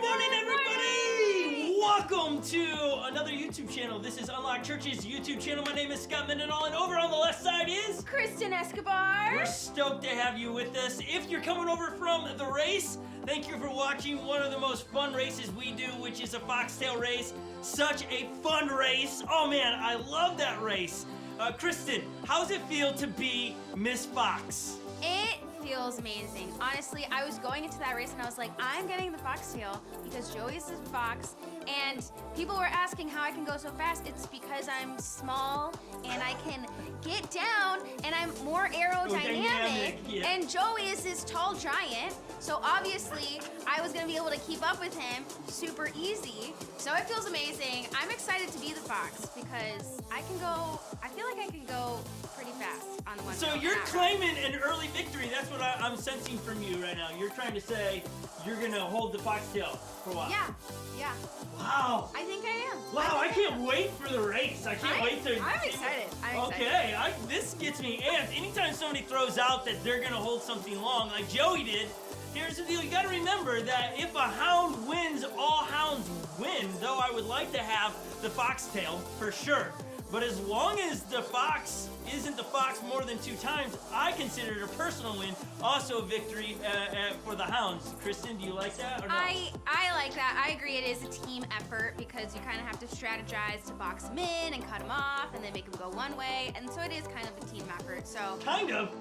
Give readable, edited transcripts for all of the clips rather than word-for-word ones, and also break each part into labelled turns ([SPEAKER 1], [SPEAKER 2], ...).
[SPEAKER 1] Good morning, everybody! Welcome to another YouTube channel. This is Unlocked Church's YouTube channel. My name is Scott Mendenhall, and over on the left side is
[SPEAKER 2] Kristen Escobar.
[SPEAKER 1] We're stoked to have you with us. If you're coming over from the race, thank you for watching one of the most fun races we do, which is a foxtail race. Such a fun race. Oh man, I love that race. Kristen, how's it feel to be Miss Fox?
[SPEAKER 2] It feels amazing. Honestly, I was going into that race and I was like, I'm getting the foxtail because Joey's the fox. And people were asking how I can go so fast. It's because I'm small and I can get down and I'm more aerodynamic.
[SPEAKER 1] Yeah.
[SPEAKER 2] And Joey is this tall giant. So obviously, I was gonna be able to keep up with him super easy. So it feels amazing. I'm excited to be the fox because I feel like I can go pretty fast on the one.
[SPEAKER 1] So you're claiming an early victory. That's what I'm sensing from you right now. You're trying to say you're gonna hold the foxtail for a while.
[SPEAKER 2] Yeah.
[SPEAKER 1] Wow.
[SPEAKER 2] I think I am.
[SPEAKER 1] Wow, I can't wait for the race. I can't wait to...
[SPEAKER 2] I'm excited.
[SPEAKER 1] Okay, this gets me amped. Anytime somebody throws out that they're gonna hold something long, like Joey did, here's the deal. You gotta remember that if a hound wins, all hounds win, though I would like to have the foxtail for sure. But as long as the fox isn't the fox more than 2 times, I consider it a personal win, also a victory for the hounds. Kristen, do you like that or no?
[SPEAKER 2] I like that. I agree it is a team effort because you kind of have to strategize to box them in and cut them off and then make them go one way. And so it is kind of a team effort. So
[SPEAKER 1] Kind of.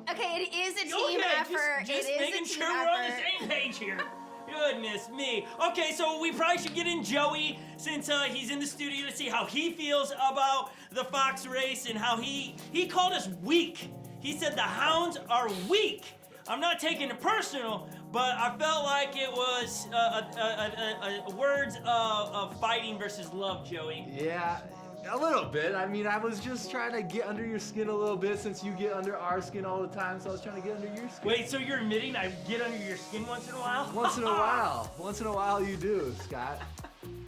[SPEAKER 2] Okay, it is a team effort.
[SPEAKER 1] Just
[SPEAKER 2] it is
[SPEAKER 1] making
[SPEAKER 2] a team
[SPEAKER 1] sure
[SPEAKER 2] effort.
[SPEAKER 1] we're on the same page here. Goodness me. Okay, so we probably should get in Joey since he's in the studio to see how he feels about the fox race and how he called us weak. He said the hounds are weak. I'm not taking it personal, but I felt like it was words of fighting versus love, Joey.
[SPEAKER 3] Yeah, a little bit. I mean, I was just trying to get under your skin a little bit since you get under our skin all the time, so I was trying to get under your skin.
[SPEAKER 1] Wait, so you're admitting I get under your skin once in a while?
[SPEAKER 3] Once in a while. Once in a while you do, Scott.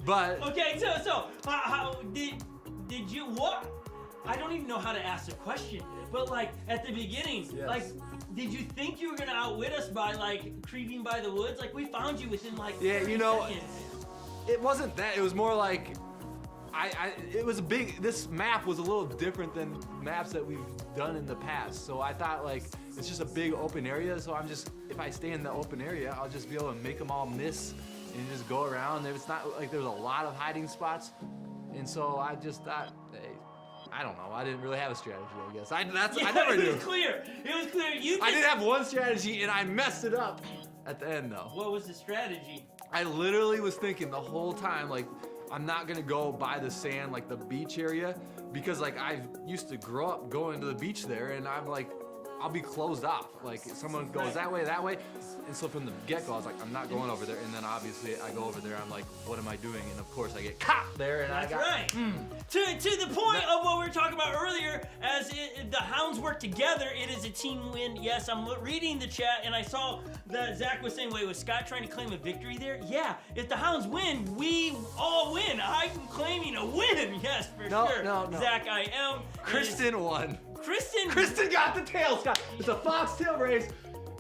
[SPEAKER 3] But...
[SPEAKER 1] Okay, so how did you, what? I don't even know how to ask the question, but like at the beginning,
[SPEAKER 3] Yes.
[SPEAKER 1] like, did you think you were gonna outwit us by like creeping by the woods? Like we found you within like 30
[SPEAKER 3] you know,
[SPEAKER 1] seconds.
[SPEAKER 3] it wasn't that. It was more like... it was this map was a little different than maps that we've done in the past. So I thought like, it's just a big open area. So if I stay in the open area, I'll just be able to make them all miss and just go around. It's not like there's a lot of hiding spots. And so I just thought, hey, I don't know. I didn't really have a strategy, I guess. I never do.
[SPEAKER 1] It was clear. It was clear.
[SPEAKER 3] I did have one strategy and I messed it up at the end though.
[SPEAKER 1] What was the strategy?
[SPEAKER 3] I literally was thinking the whole time, like, I'm not gonna go by the sand, like the beach area, because like I used to grow up going to the beach there, and I'm like, I'll be closed off. Like someone goes that way, and so from the get-go, I was like, I'm not going over there. And then obviously I go over there, I'm like, what am I doing? And of course I get caught there, and
[SPEAKER 1] That's right. To the point of what we were talking about earlier, as the hounds work together, it is a team win. Yes, I'm reading the chat, and I saw that Zach was saying, wait, was Scott trying to claim a victory there? Yeah, if the hounds win, we all win. I'm claiming a win. Yes, for sure.
[SPEAKER 3] No.
[SPEAKER 1] Zach, I am.
[SPEAKER 3] Kristen won.
[SPEAKER 1] Kristen
[SPEAKER 3] got the tail, Scott. It's a foxtail race.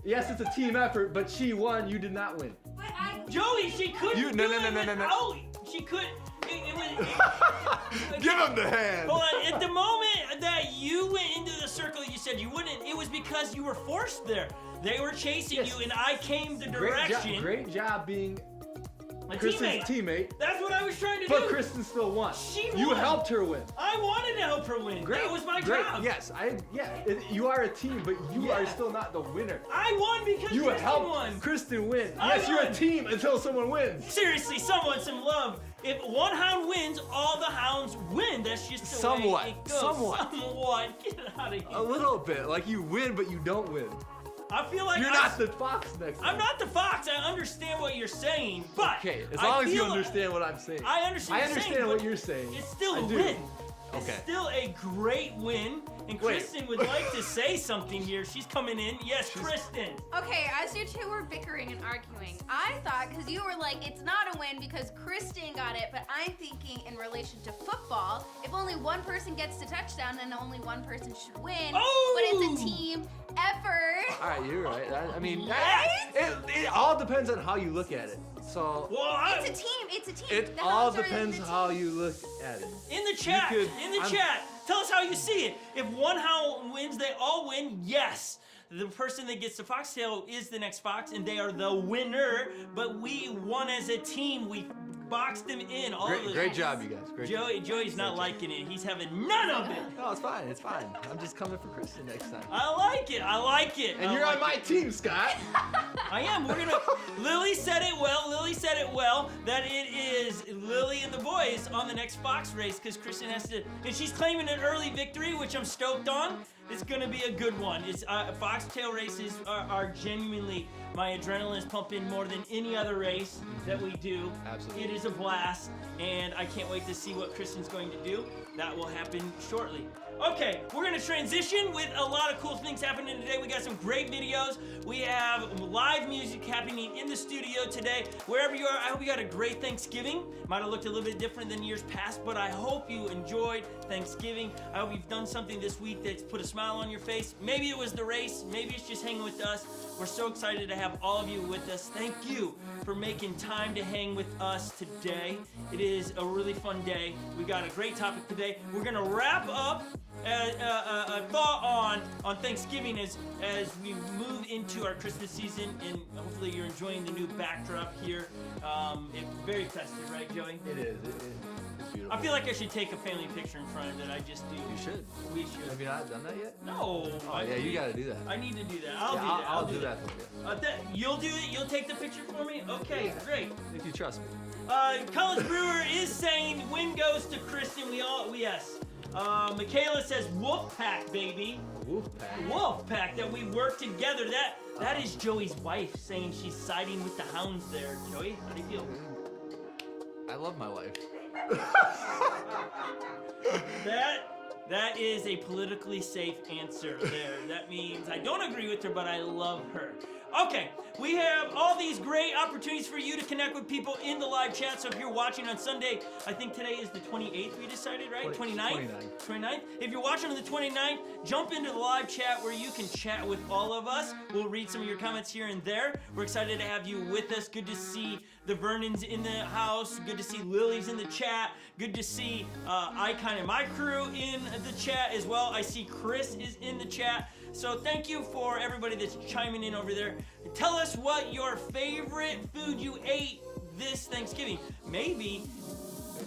[SPEAKER 3] Yes, it's a team effort, but she won. You did not win.
[SPEAKER 2] But
[SPEAKER 1] Joey, she couldn't
[SPEAKER 3] No.
[SPEAKER 1] She could. It was.
[SPEAKER 3] Give him the hand.
[SPEAKER 1] Hold on. At the moment that you went into the circle, you said you wouldn't. It was because you were forced there. They were chasing
[SPEAKER 3] Yes.
[SPEAKER 1] you, and I came the direction.
[SPEAKER 3] Great job being
[SPEAKER 1] My
[SPEAKER 3] Kristen's teammate.
[SPEAKER 1] That's what I was trying to do.
[SPEAKER 3] But Kristen still won.
[SPEAKER 1] She
[SPEAKER 3] You
[SPEAKER 1] won.
[SPEAKER 3] helped her win.
[SPEAKER 1] I wanted to help her win. That was my job.
[SPEAKER 3] Yes, you are a team, but you
[SPEAKER 1] Yeah.
[SPEAKER 3] are still not the winner.
[SPEAKER 1] I won because
[SPEAKER 3] You
[SPEAKER 1] Kristen
[SPEAKER 3] helped
[SPEAKER 1] won.
[SPEAKER 3] Kristen win.
[SPEAKER 1] I
[SPEAKER 3] Yes, you're a
[SPEAKER 1] won.
[SPEAKER 3] team until someone wins.
[SPEAKER 1] Seriously, someone, some love. If one hound wins, all the hounds win. That's just the
[SPEAKER 3] Somewhat.
[SPEAKER 1] way it goes.
[SPEAKER 3] Somewhat.
[SPEAKER 1] Get out of here.
[SPEAKER 3] A little bit, like you win, but you don't win.
[SPEAKER 1] I feel like
[SPEAKER 3] You're not the fox next time.
[SPEAKER 1] I'm not the fox. I understand what you're saying, but
[SPEAKER 3] Okay, as
[SPEAKER 1] I
[SPEAKER 3] long as you
[SPEAKER 1] feel like-
[SPEAKER 3] understand what I'm saying.
[SPEAKER 1] I understand.
[SPEAKER 3] I understand what you're saying.
[SPEAKER 1] It's still
[SPEAKER 3] I
[SPEAKER 1] a
[SPEAKER 3] do.
[SPEAKER 1] win. It's
[SPEAKER 3] Okay.
[SPEAKER 1] still a great win. And
[SPEAKER 3] Wait.
[SPEAKER 1] Kristen would like to say something here. She's coming in. Yes, Kristen.
[SPEAKER 2] Okay, as you two were bickering and arguing, I thought, because you were like, it's not a win because Kristen got it, but I'm thinking in relation to football, if only one person gets the touchdown, then only one person should win.
[SPEAKER 1] Oh!
[SPEAKER 2] But it's a team effort.
[SPEAKER 3] All right, you're right. I mean,
[SPEAKER 2] Right?
[SPEAKER 3] it all depends on how you look at it. So
[SPEAKER 1] Well,
[SPEAKER 2] It's a team. It's a team.
[SPEAKER 3] it
[SPEAKER 2] The
[SPEAKER 3] all
[SPEAKER 2] Hounds are
[SPEAKER 3] depends
[SPEAKER 2] the team.
[SPEAKER 3] how you look at it.
[SPEAKER 1] in the chat,
[SPEAKER 3] could- I'm-
[SPEAKER 1] chat, tell us how you see it. If one hound wins, they all win. Yes. The person that gets the foxtail is the next fox, and they are the winner. But we won as a team. We boxed them in. All of
[SPEAKER 3] Great job, you guys. Great job.
[SPEAKER 1] Joey's not liking it. He's having none of it.
[SPEAKER 3] No, it's fine. It's fine. I'm just coming for Kristen next time.
[SPEAKER 1] I like it. I like it.
[SPEAKER 3] And
[SPEAKER 1] I
[SPEAKER 3] you're
[SPEAKER 1] like
[SPEAKER 3] on my team, Scott.
[SPEAKER 1] I am. We're gonna. Lily said it well. Lily said it well that it is Lily and the boys on the next fox race because Kristen has to, and she's claiming an early victory, which I'm stoked on. It's gonna be a good one. It's foxtail races are genuinely, my adrenaline is pumping more than any other race that we do.
[SPEAKER 3] Absolutely.
[SPEAKER 1] It is a blast, and I can't wait to see what Kristen's going to do. That will happen shortly. Okay, we're gonna transition with a lot of cool things happening today. We got some great videos. We have live music happening in the studio today. Wherever you are, I hope you had a great Thanksgiving. Might have looked a little bit different than years past, but I hope you enjoyed Thanksgiving. I hope you've done something this week that's put a smile on your face. Maybe it was the race, maybe it's just hanging with us. We're so excited to have all of you with us. Thank you for making time to hang with us today. It is a really fun day. We got a great topic today. We're gonna wrap up a thought on Thanksgiving as we move into our Christmas season, and hopefully you're enjoying the new backdrop here. It's very festive, right, Joey?
[SPEAKER 3] It is. It's beautiful.
[SPEAKER 1] I feel like I should take a family picture in front of it. I just do.
[SPEAKER 3] You should.
[SPEAKER 1] We should.
[SPEAKER 3] Have you not done that yet?
[SPEAKER 1] No.
[SPEAKER 3] Oh, yeah, you gotta do that.
[SPEAKER 1] I need to do that. I'll
[SPEAKER 3] Yeah,
[SPEAKER 1] do that.
[SPEAKER 3] I'll do that for you.
[SPEAKER 1] You'll do it? You'll take the picture for me? Okay, great.
[SPEAKER 3] If you trust me.
[SPEAKER 1] College Brewer is saying win goes to Kristen. Yes. Michaela says Wolfpack, baby.
[SPEAKER 3] Wolfpack.
[SPEAKER 1] Wolfpack, that we work together. That is Joey's wife saying she's siding with the hounds there. Joey, how do you feel?
[SPEAKER 3] I love my wife.
[SPEAKER 1] That is a politically safe answer there. That means I don't agree with her, but I love her. Okay, we have all these great opportunities for you to connect with people in the live chat. So if you're watching on Sunday, I think today is the 28th, we decided, right? 29th? 29th. If you're watching on the 29th, jump into the live chat where you can chat with all of us. We'll read some of your comments here and there. We're excited to have you with us. Good to see the Vernons in the house. Good to see Lily's in the chat. Good to see Icon and my crew in the chat as well. I see Chris is in the chat. So thank you for everybody that's chiming in over there. Tell us what your favorite food you ate this Thanksgiving. Maybe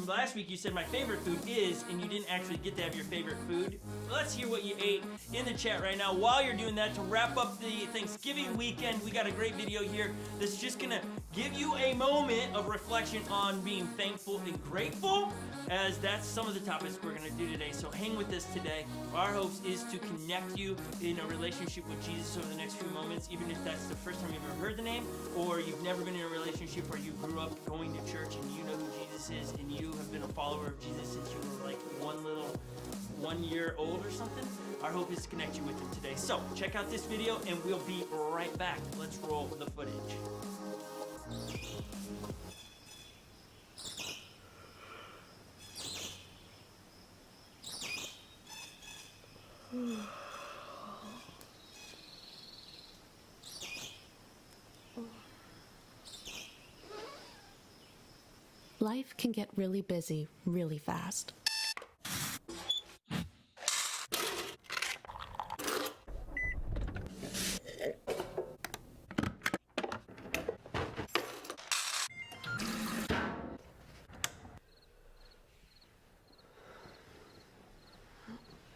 [SPEAKER 1] last week you said my favorite food is, and you didn't actually get to have your favorite food. Let's hear what you ate in the chat right now. While you're doing that, to wrap up the Thanksgiving weekend, we got a great video here that's just gonna give you a moment of reflection on being thankful and grateful, as that's some of the topics we're gonna do today. So hang with us today. Our hopes is to connect you in a relationship with Jesus over the next few moments, even if that's the first time you've ever heard the name, or you've never been in a relationship where you grew up going to church and you know who Jesus is, and you have been a follower of Jesus since you were like 1 year old or something. Our hope is to connect you with him today. So check out this video and we'll be right back. Let's roll the footage.
[SPEAKER 4] Life can get really busy really fast.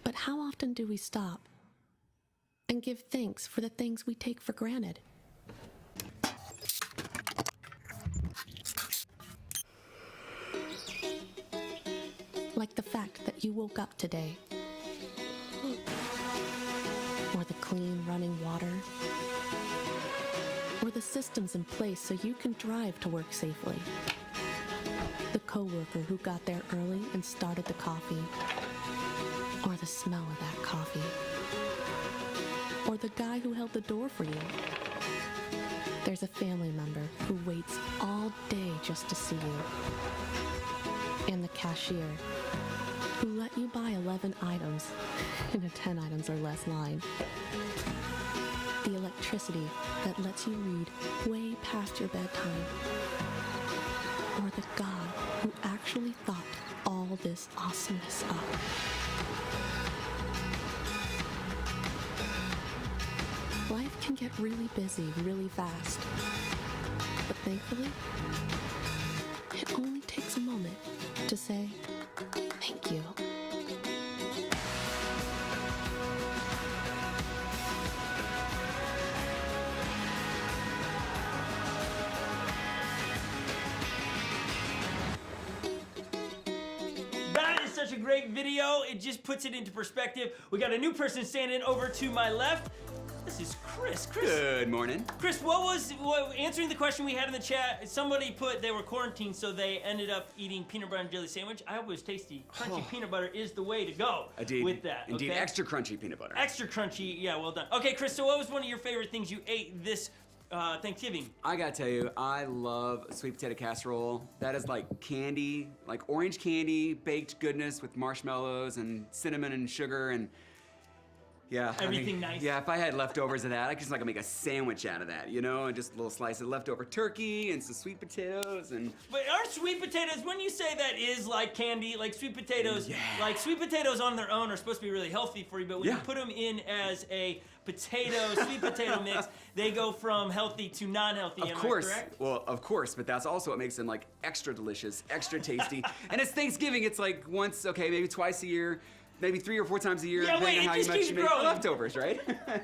[SPEAKER 4] But how often do we stop and give thanks for the things we take for granted? Like the fact that you woke up today, or the clean running water, or the systems in place so you can drive to work safely, the coworker who got there early and started the coffee, or the smell of that coffee, or the guy who held the door for you. There's a family member who waits all day just to see you. And the cashier who let you buy 11 items in a 10 items or less line. The electricity that lets you read way past your bedtime. Or the God who actually thought all this awesomeness up. Life can get really busy really fast. But thankfully, it only takes a moment to say thank you.
[SPEAKER 1] That is such a great video. It just puts it into perspective. We got a new person standing over to my left. This is Chris.
[SPEAKER 5] Good morning.
[SPEAKER 1] Chris, answering the question we had in the chat, somebody put they were quarantined, so they ended up eating peanut butter and jelly sandwich. I hope it was tasty. Crunchy peanut butter is the way to go with that.
[SPEAKER 5] Indeed,
[SPEAKER 1] okay?
[SPEAKER 5] extra crunchy peanut butter.
[SPEAKER 1] Extra crunchy, yeah, well done. Okay, Chris, so what was one of your favorite things you ate this Thanksgiving?
[SPEAKER 5] I gotta tell you, I love sweet potato casserole. That is like candy, like orange candy, baked goodness with marshmallows and cinnamon and sugar and yeah.
[SPEAKER 1] Everything nice.
[SPEAKER 5] Yeah, if I had leftovers of that, I could just like make a sandwich out of that, you know, and just a little slice of leftover turkey and some sweet potatoes and.
[SPEAKER 1] But are sweet potatoes, when you say that is like candy, like sweet potatoes, like sweet potatoes on their own are supposed to be really healthy for you, but when you put them in as a sweet potato mix, they go from healthy to non-healthy.
[SPEAKER 5] Of course.
[SPEAKER 1] I correct?
[SPEAKER 5] Well, of course, but that's also what makes them like extra delicious, extra tasty. And it's Thanksgiving, it's like once, okay, maybe twice a year, maybe 3 or 4 times a year,
[SPEAKER 1] Yeah,
[SPEAKER 5] depending
[SPEAKER 1] wait,
[SPEAKER 5] on how
[SPEAKER 1] it just
[SPEAKER 5] much
[SPEAKER 1] keeps
[SPEAKER 5] you make
[SPEAKER 1] growing.
[SPEAKER 5] leftovers, right?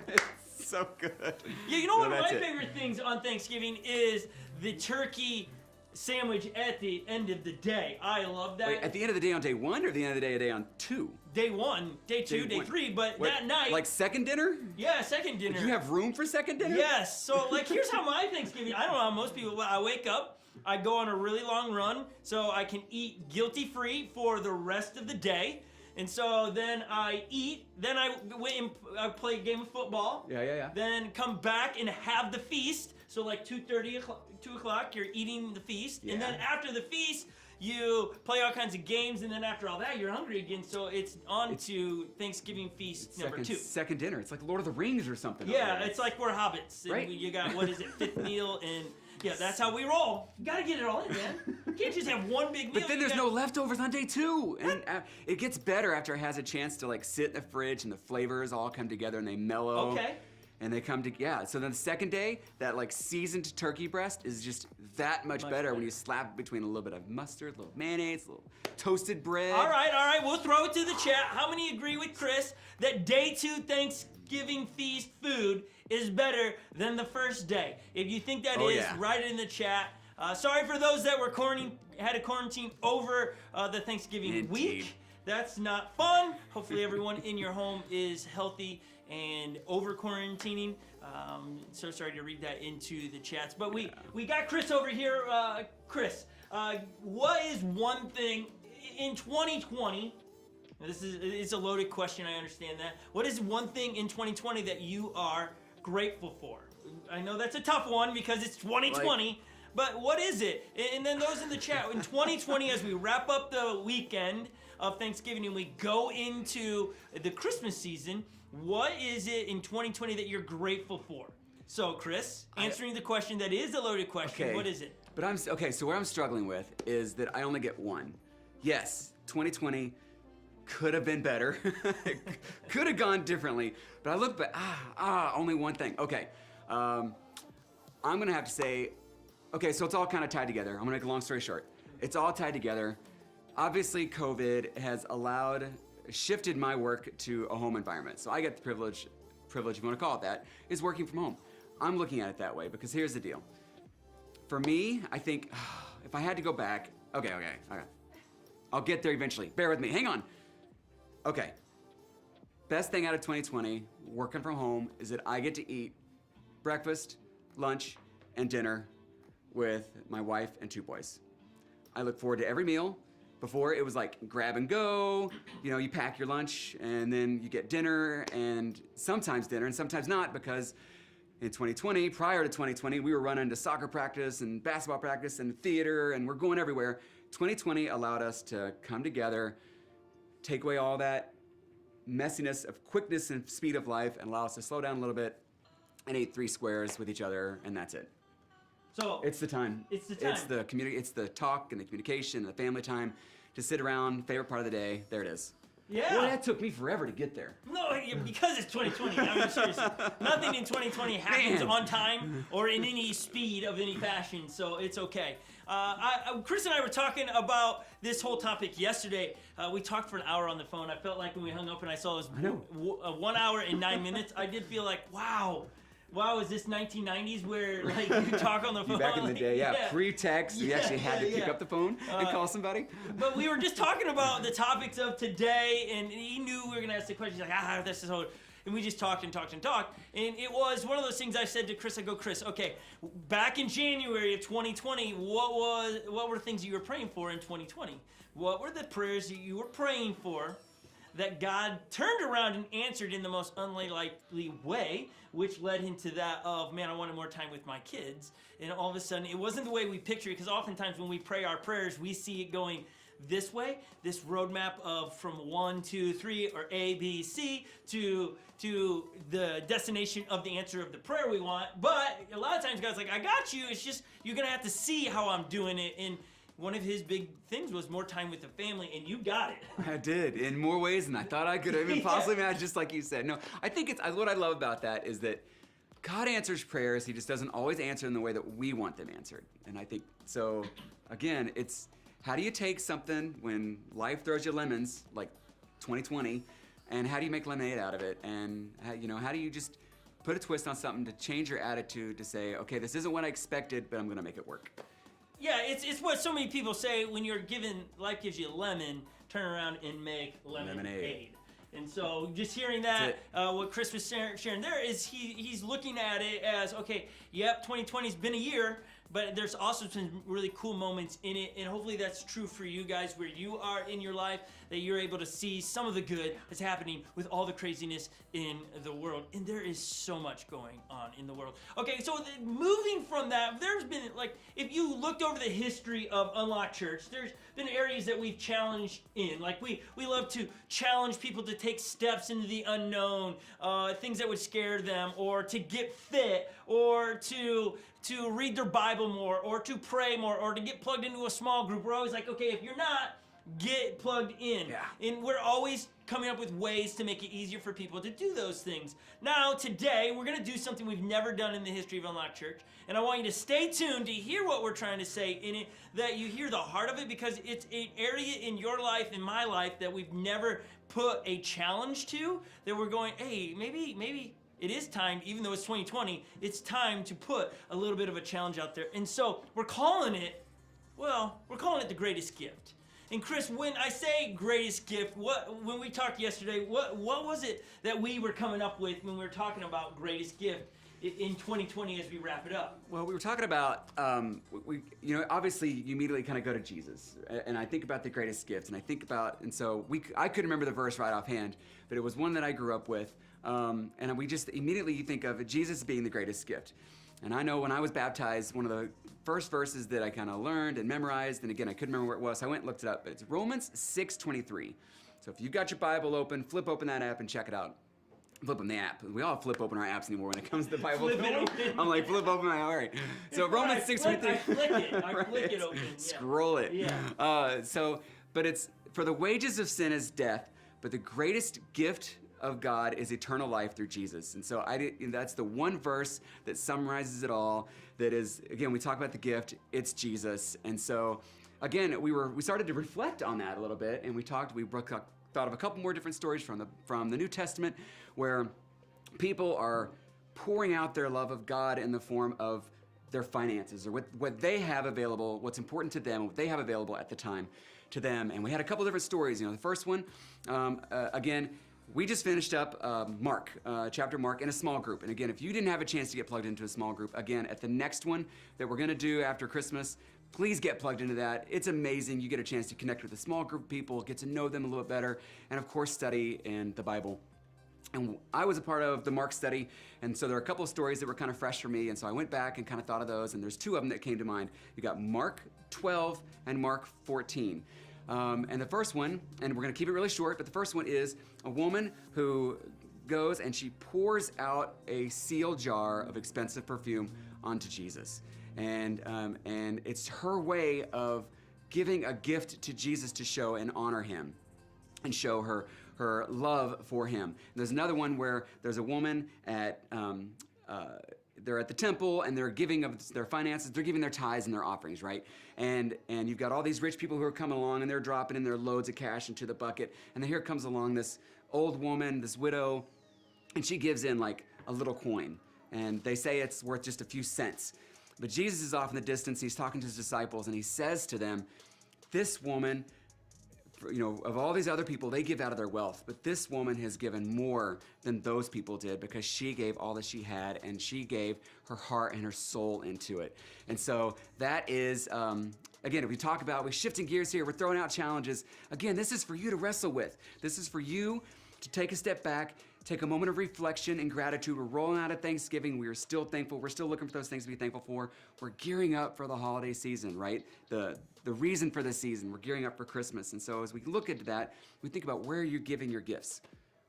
[SPEAKER 5] It's so good.
[SPEAKER 1] Yeah, you know what
[SPEAKER 5] No,
[SPEAKER 1] my
[SPEAKER 5] that's it.
[SPEAKER 1] favorite things on Thanksgiving is the turkey sandwich at the end of the day. I love that.
[SPEAKER 5] Wait, at the end of the day on day 1 or the end of the day on 2?
[SPEAKER 1] Day 1, day 2, day
[SPEAKER 5] 1.
[SPEAKER 1] 3, but
[SPEAKER 5] Wait,
[SPEAKER 1] that night.
[SPEAKER 5] Like second dinner?
[SPEAKER 1] Yeah, second dinner.
[SPEAKER 5] Do you have room for second dinner?
[SPEAKER 1] Yes. So, like, here's how my Thanksgiving. I don't know how most people. I wake up, I go on a really long run, so I can eat guilty-free for the rest of the day. And so then I eat. Then I wait and I play a game of football.
[SPEAKER 5] Yeah.
[SPEAKER 1] Then come back and have the feast. So like 2:30, 2 o'clock, you're eating the feast. And then after the feast, you play all kinds of games. And then after all that, you're hungry again. So it's on to Thanksgiving feast number 2.
[SPEAKER 5] Second dinner. It's like Lord of the Rings or something.
[SPEAKER 1] Yeah, it's like we're hobbits. And
[SPEAKER 5] Right.
[SPEAKER 1] you got, what is it, 5th meal, and yeah, that's how we roll. You gotta get it all in, man. You can't just have one big meal.
[SPEAKER 5] But then there's no leftovers on day 2. And it gets better after it has a chance to like sit in the fridge and the flavors all come together and they mellow.
[SPEAKER 1] Okay.
[SPEAKER 5] And they come to, so then the second day, that like seasoned turkey breast is just that much better when you slap it between a little bit of mustard, a little mayonnaise, a little toasted bread.
[SPEAKER 1] All right, we'll throw it to the chat. How many agree with Chris that day 2 Thanksgiving feast food is better than the first day? If you think that write it in the chat. Sorry for those that were had a quarantine over the Thanksgiving week. That's not fun. Hopefully everyone in your home is healthy and over quarantining. So sorry to read that into the chats. But we got Chris over here. Chris, what is one thing in 2020? It's a loaded question, I understand that. What is one thing in 2020 that you are grateful for? I know that's a tough one because it's 2020. But what is it? And then those in the chat, in 2020, as we wrap up the weekend of Thanksgiving and we go into the Christmas season, what is it in 2020 that you're grateful for? So, Chris, answering the question that is a loaded question, what is it?
[SPEAKER 5] But so what I'm struggling with is that I only get one. Yes, 2020 could have been better. Could have gone differently. But I look back, only one thing. Okay, I'm gonna have to say, okay, so it's all kind of tied together. I'm gonna make a long story short. It's all tied together. Obviously, COVID has shifted my work to a home environment. So I get the privilege, if you wanna call it that, is working from home. I'm looking at it that way because here's the deal. For me, I think, if I had to go back, okay. I'll get there eventually. Bear with me, hang on. Okay, best thing out of 2020, working from home, is that I get to eat breakfast, lunch, and dinner with my wife and 2 boys. I look forward to every meal. Before it was like grab and go, you know, you pack your lunch and then you get dinner and sometimes not, because in 2020, prior to 2020, we were running to soccer practice and basketball practice and theater and we're going everywhere. 2020 allowed us to come together, take away all that messiness of quickness and speed of life and allow us to slow down a little bit and eat 3 squares with each other, and that's it.
[SPEAKER 1] So
[SPEAKER 5] It's the time.
[SPEAKER 1] It's the time.
[SPEAKER 5] It's the community. It's the talk and the communication and the family time to sit around. Favorite part of the day. There it is.
[SPEAKER 1] Yeah.
[SPEAKER 5] Well, that took me forever to get there.
[SPEAKER 1] No, because it's 2020. I mean, seriously, nothing in 2020 happens
[SPEAKER 5] Man.
[SPEAKER 1] on time or in any speed of any fashion, so it's okay. Chris and I were talking about this whole topic yesterday. We talked for an hour on the phone. I felt like when we hung up and I saw it was 1 hour and 9 minutes, I did feel like, wow, is this 1990s where like you talk on the phone?
[SPEAKER 5] Back in the
[SPEAKER 1] like,
[SPEAKER 5] day, yeah, pre-text, we
[SPEAKER 1] Yeah,
[SPEAKER 5] actually had to
[SPEAKER 1] yeah,
[SPEAKER 5] pick
[SPEAKER 1] yeah.
[SPEAKER 5] up the phone and call somebody.
[SPEAKER 1] But we were just talking about the topics of today, and he knew we were gonna ask the questions like, this is how. And we just talked and talked and talked, and it was one of those things I said to Chris. I go, Chris, okay, back in January of 2020, what were things you were praying for in 2020? What were the prayers that you were praying for that God turned around and answered in the most unlikely way, which led into that of, man, I wanted more time with my kids. And all of a sudden, it wasn't the way we picture it, because oftentimes when we pray our prayers, we see it going this way, this roadmap of from 1, 2, 3, or A, B, C, to the destination of the answer of the prayer we want. But a lot of times God's like, I got you. It's just, you're going to have to see how I'm doing it. And one of his big things was more time with the family, and you got it.
[SPEAKER 5] I did, in more ways than I thought I could have even possibly imagined, just like you said. No, I think it's what I love about that is that God answers prayers. He just doesn't always answer them the way that we want them answered. And I think, so again, it's how do you take something when life throws you lemons, like 2020, and how do you make lemonade out of it? And how do you just put a twist on something to change your attitude to say, okay, this isn't what I expected, but I'm gonna make it work.
[SPEAKER 1] Yeah, it's what so many people say when you're given, life gives you a lemon, turn around and make lemonade. And so just hearing that, what Chris was sharing there is he's looking at it as, okay, yep, 2020's been a year, but there's also some really cool moments in it, and hopefully that's true for you guys where you are in your life, that you're able to see some of the good that's happening with all the craziness in the world. And there is so much going on in the world. Okay, so moving from that, there's been, like, if you looked over the history of Unlocked Church, there's been areas that we've challenged in. Like, we love to challenge people to take steps into the unknown, things that would scare them, or to get fit, or to read their Bible more, or to pray more, or to get plugged into a small group. We're always like, okay, if you're not, get plugged in.
[SPEAKER 5] Yeah.
[SPEAKER 1] And we're always coming up with ways to make it easier for people to do those things. Now, today, we're gonna do something we've never done in the history of Unlocked Church, and I want you to stay tuned to hear what we're trying to say in it, that you hear the heart of it, because it's an area in your life, in my life, that we've never put a challenge to, that we're going, hey, maybe it is time, even though it's 2020, it's time to put a little bit of a challenge out there. And so we're calling it the greatest gift. And Chris, when I say greatest gift, when we talked yesterday, what was it that we were coming up with when we were talking about greatest gift in 2020 as we wrap it up?
[SPEAKER 5] Well, we were talking about, obviously you immediately kind of go to Jesus, and I think about the greatest gift, and I think about, and so I couldn't remember the verse right offhand, but it was one that I grew up with, and we just immediately think of Jesus being the greatest gift. And I know when I was baptized, one of the first verses that I kind of learned and memorized, and again, I couldn't remember where it was, so I went and looked it up, but it's Romans 6:23. So if you've got your Bible open, flip open that app and check it out. Flip open the app. We all flip open our apps anymore when it comes to the Bible.
[SPEAKER 1] Flip it open.
[SPEAKER 5] I'm like, flip open my, all right. So Romans 6:23.
[SPEAKER 1] I click it open. Yeah.
[SPEAKER 5] Scroll it.
[SPEAKER 1] Yeah.
[SPEAKER 5] But it's, for the wages of sin is death, but the greatest gift of God is eternal life through Jesus. And so that's the one verse that summarizes it all. That is, again, we talk about the gift, it's Jesus. And so, again, we started to reflect on that a little bit, and we thought of a couple more different stories from the New Testament where people are pouring out their love of God in the form of their finances, or what they have available, what's important to them, what they have available at the time to them. And we had a couple different stories. The first one, again, we just finished up chapter Mark, in a small group. And again, if you didn't have a chance to get plugged into a small group, again, at the next one that we're gonna do after Christmas, please get plugged into that. It's amazing. You get a chance to connect with a small group of people, get to know them a little bit better, and of course study in the Bible. And I was a part of the Mark study, and so there are a couple of stories that were kind of fresh for me, and so I went back and kind of thought of those, and there's two of them that came to mind. You got Mark 12 and Mark 14. And the first one, and we're gonna keep it really short, but the first one is a woman who goes and she pours out a sealed jar of expensive perfume onto Jesus. And it's her way of giving a gift to Jesus to show and honor him and show her love for him. And there's another one where there's a woman at, they're at the temple and they're giving of their finances, they're giving their tithes and their offerings, right? And you've got all these rich people who are coming along and they're dropping in their loads of cash into the bucket. And then here comes along this old woman, this widow, and she gives in like a little coin. And they say it's worth just a few cents. But Jesus is off in the distance, he's talking to his disciples, and he says to them, this woman, you know, of all these other people, they give out of their wealth, but this woman has given more than those people did because she gave all that she had, and she gave her heart and her soul into it. And so that is, again, if we're shifting gears here, we're throwing out challenges. Again, this is for you to wrestle with. This is for you to take a step back, take a moment of reflection and gratitude. We're rolling out of Thanksgiving. We are still thankful. We're still looking for those things to be thankful for. We're gearing up for the holiday season, right? The reason for this season. We're gearing up for Christmas. And so as we look into that, we think about where you're giving your gifts.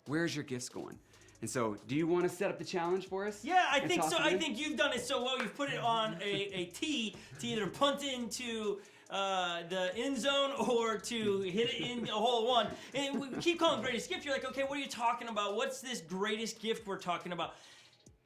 [SPEAKER 5] Where's your gifts going? And so, do you want to set up the challenge for us?
[SPEAKER 1] Yeah, I think so. I think you've done it so well. You've put it on a tee to either punt into the end zone or to hit it in a hole one. And we keep calling greatest gift. You're like, okay, what are you talking about? What's this greatest gift we're talking about?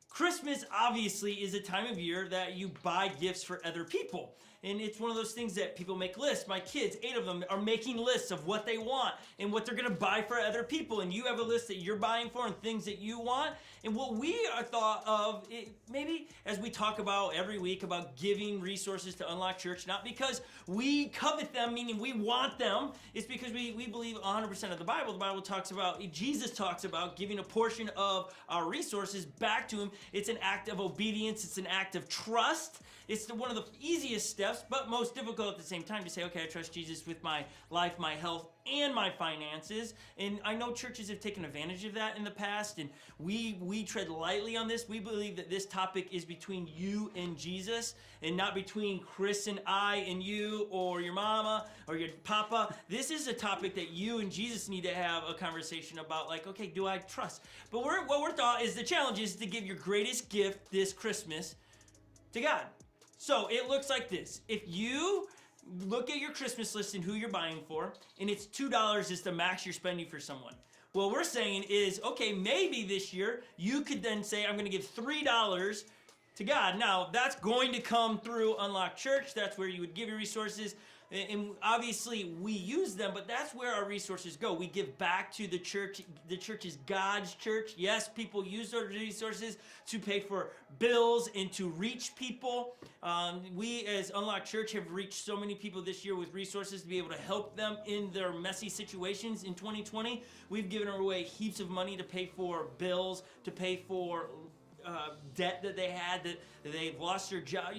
[SPEAKER 1] Christmas obviously is a time of year that you buy gifts for other people. And it's one of those things that people make lists. My kids, 8 of them, are making lists of what they want and what they're gonna buy for other people. And you have a list that you're buying for and things that you want. And what we are thought of, maybe as we talk about every week about giving resources to Unlock Church, not because we covet them, meaning we want them, it's because we believe 100% of the Bible. The Bible talks about, Jesus talks about giving a portion of our resources back to him. It's an act of obedience. It's an act of trust. It's one of the easiest steps, but most difficult at the same time to say, okay, I trust Jesus with my life, my health, and my finances. And I know churches have taken advantage of that in the past, and we tread lightly on this. We believe that this topic is between you and Jesus, and not between Chris and I and you, or your mama, or your papa. This is a topic that you and Jesus need to have a conversation about, like, okay, do I trust? But what we're thought is the challenge is to give your greatest gift this Christmas to God. So it looks like this. If you look at your Christmas list and who you're buying for, and it's $2 is the max you're spending for someone. What we're saying is, okay, maybe this year you could then say, I'm gonna give $3 to God. Now, that's going to come through Unlock Church. That's where you would give your resources. And obviously we use them, but that's where our resources go. We give back to the church. The church is God's church. Yes, people use those resources to pay for bills and to reach people. We as Unlock Church have reached so many people this year with resources to be able to help them in their messy situations in 2020. We've given away heaps of money to pay for bills, to pay for debt that they had, that they've lost their job.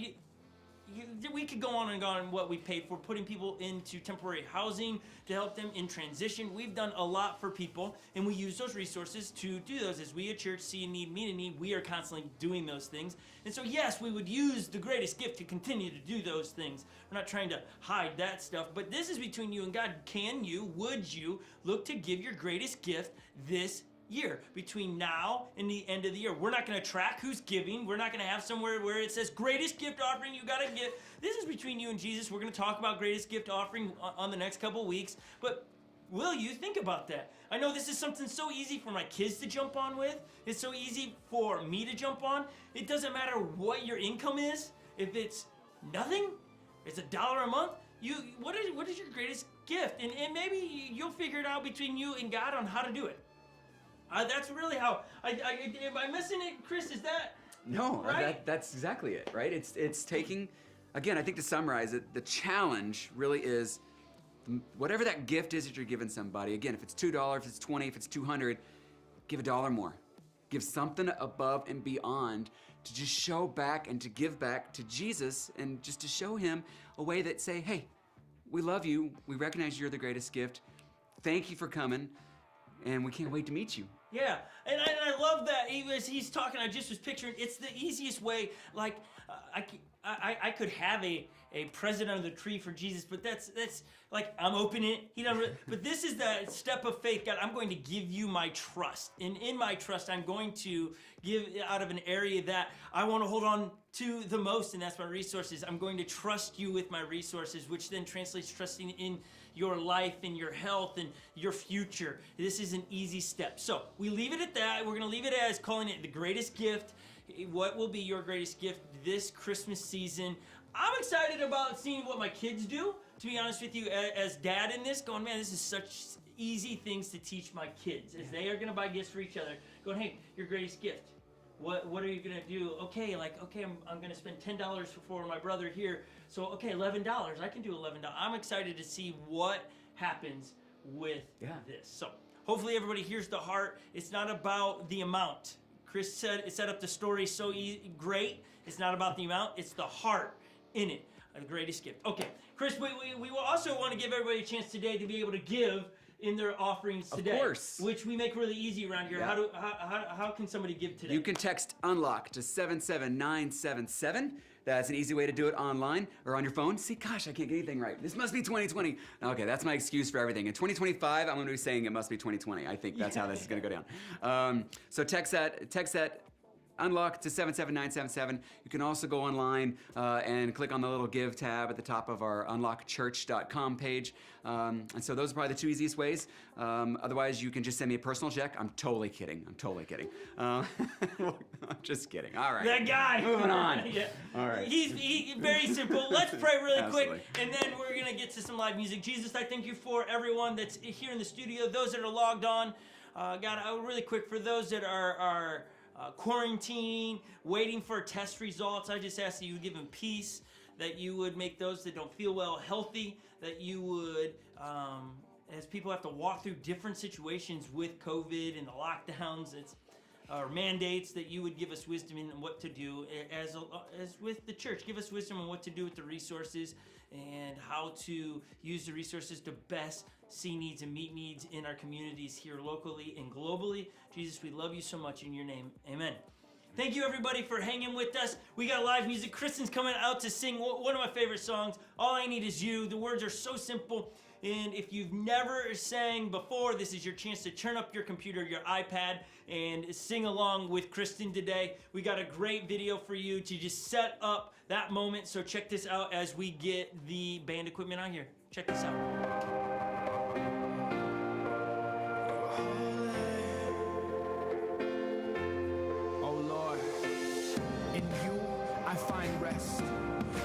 [SPEAKER 1] We could go on and on what we paid for, putting people into temporary housing to help them in transition. We've done a lot for people, and we use those resources to do those. As we at church see a need, meet a need, we are constantly doing those things. And so yes, we would use the greatest gift to continue to do those things. We're not trying to hide that stuff, but this is between you and God. Would you look to give your greatest gift this year, between now and the end of the year? We're not going to track who's giving. We're not going to have somewhere where it says greatest gift offering you got to give. This is between you and Jesus. We're going to talk about greatest gift offering on the next couple weeks, but will you think about that? I know this is something so easy for my kids to jump on with. It's so easy for me to jump on. It doesn't matter what your income is. If it's nothing, it's $1 a month. What is your greatest gift? And maybe you'll figure it out between you and God on how to do it. That's really how am I missing it, Chris? Is that
[SPEAKER 5] no?
[SPEAKER 1] Right?
[SPEAKER 5] That's exactly it, right? It's taking, again, I think to summarize it, the challenge really is whatever that gift is that you're giving somebody. Again, if it's $2, if it's $20, if it's $200, give $1 more. Give something above and beyond to just show back and to give back to Jesus and just to show him a way that say, hey, we love you. We recognize you're the greatest gift. Thank you for coming. And we can't wait to meet you.
[SPEAKER 1] Yeah, and I love that as he's talking, I just was picturing, it's the easiest way, like, I could have a present under the tree for Jesus, but that's like, I'm opening it, he doesn't really, but this is the step of faith. God, I'm going to give you my trust, and in my trust, I'm going to give out of an area that I want to hold on to the most, and that's my resources. I'm going to trust you with my resources, which then translates trusting in your life and your health and your future. This is an easy step. So we leave it at that. We're going to leave it as calling it the greatest gift. What will be your greatest gift this Christmas season? I'm excited about seeing what my kids do, to be honest with you, as dad in this, going, man, this is such easy things to teach my kids as they are going to buy gifts for each other, going, hey, your greatest gift. What are you gonna do? Okay, I'm gonna spend $10 for my brother here. So okay, $11. I can do $11. I'm excited to see what happens with this. So hopefully everybody hears the heart. It's not about the amount. Chris said it set up the story so great. It's not about the amount. It's the heart in it. The greatest gift. Okay, Chris, we will also want to give everybody a chance today to be able to give in their offerings today.
[SPEAKER 5] Of course.
[SPEAKER 1] Which we make really easy around here.
[SPEAKER 5] Yeah.
[SPEAKER 1] How can somebody give today?
[SPEAKER 5] You can text UNLOCK to 77977. That's an easy way to do it online or on your phone. See, gosh, I can't get anything right. This must be 2020. Okay, that's my excuse for everything. In 2025, I'm going to be saying it must be 2020. I think that's how this is going to go down. So text that UNLOCK to 77977. You can also go online and click on the little give tab at the top of our unlockchurch.com page. And so those are probably the two easiest ways. Otherwise, you can just send me a personal check. I'm totally kidding. I'm just kidding. All right.
[SPEAKER 1] That guy.
[SPEAKER 5] Moving on.
[SPEAKER 1] Yeah.
[SPEAKER 5] All right.
[SPEAKER 1] He's very simple. Let's pray really
[SPEAKER 5] Absolutely.
[SPEAKER 1] quick, and then we're going to get to some live music. Jesus, I thank you for everyone that's here in the studio, those that are logged on. God, really quick, for those that are quarantine, waiting for test results, I just ask that you would give them peace, that you would make those that don't feel well healthy, that you would, as people have to walk through different situations with COVID and the lockdowns, or mandates, that you would give us wisdom in what to do as with the church. Give us wisdom on what to do with the resources and how to use the resources to best see needs and meet needs in our communities here locally and globally. Jesus, we love you so much in your name. Amen. Thank you, everybody, for hanging with us. We got live music. Kristen's coming out to sing one of my favorite songs, All I Need Is You. The words are so simple. And if you've never sang before, this is your chance to turn up your computer, your iPad, and sing along with Kristen today. We got a great video for you to just set up that moment. So check this out as we get the band equipment on here. Check this out.
[SPEAKER 6] Oh Lord, in you I find rest.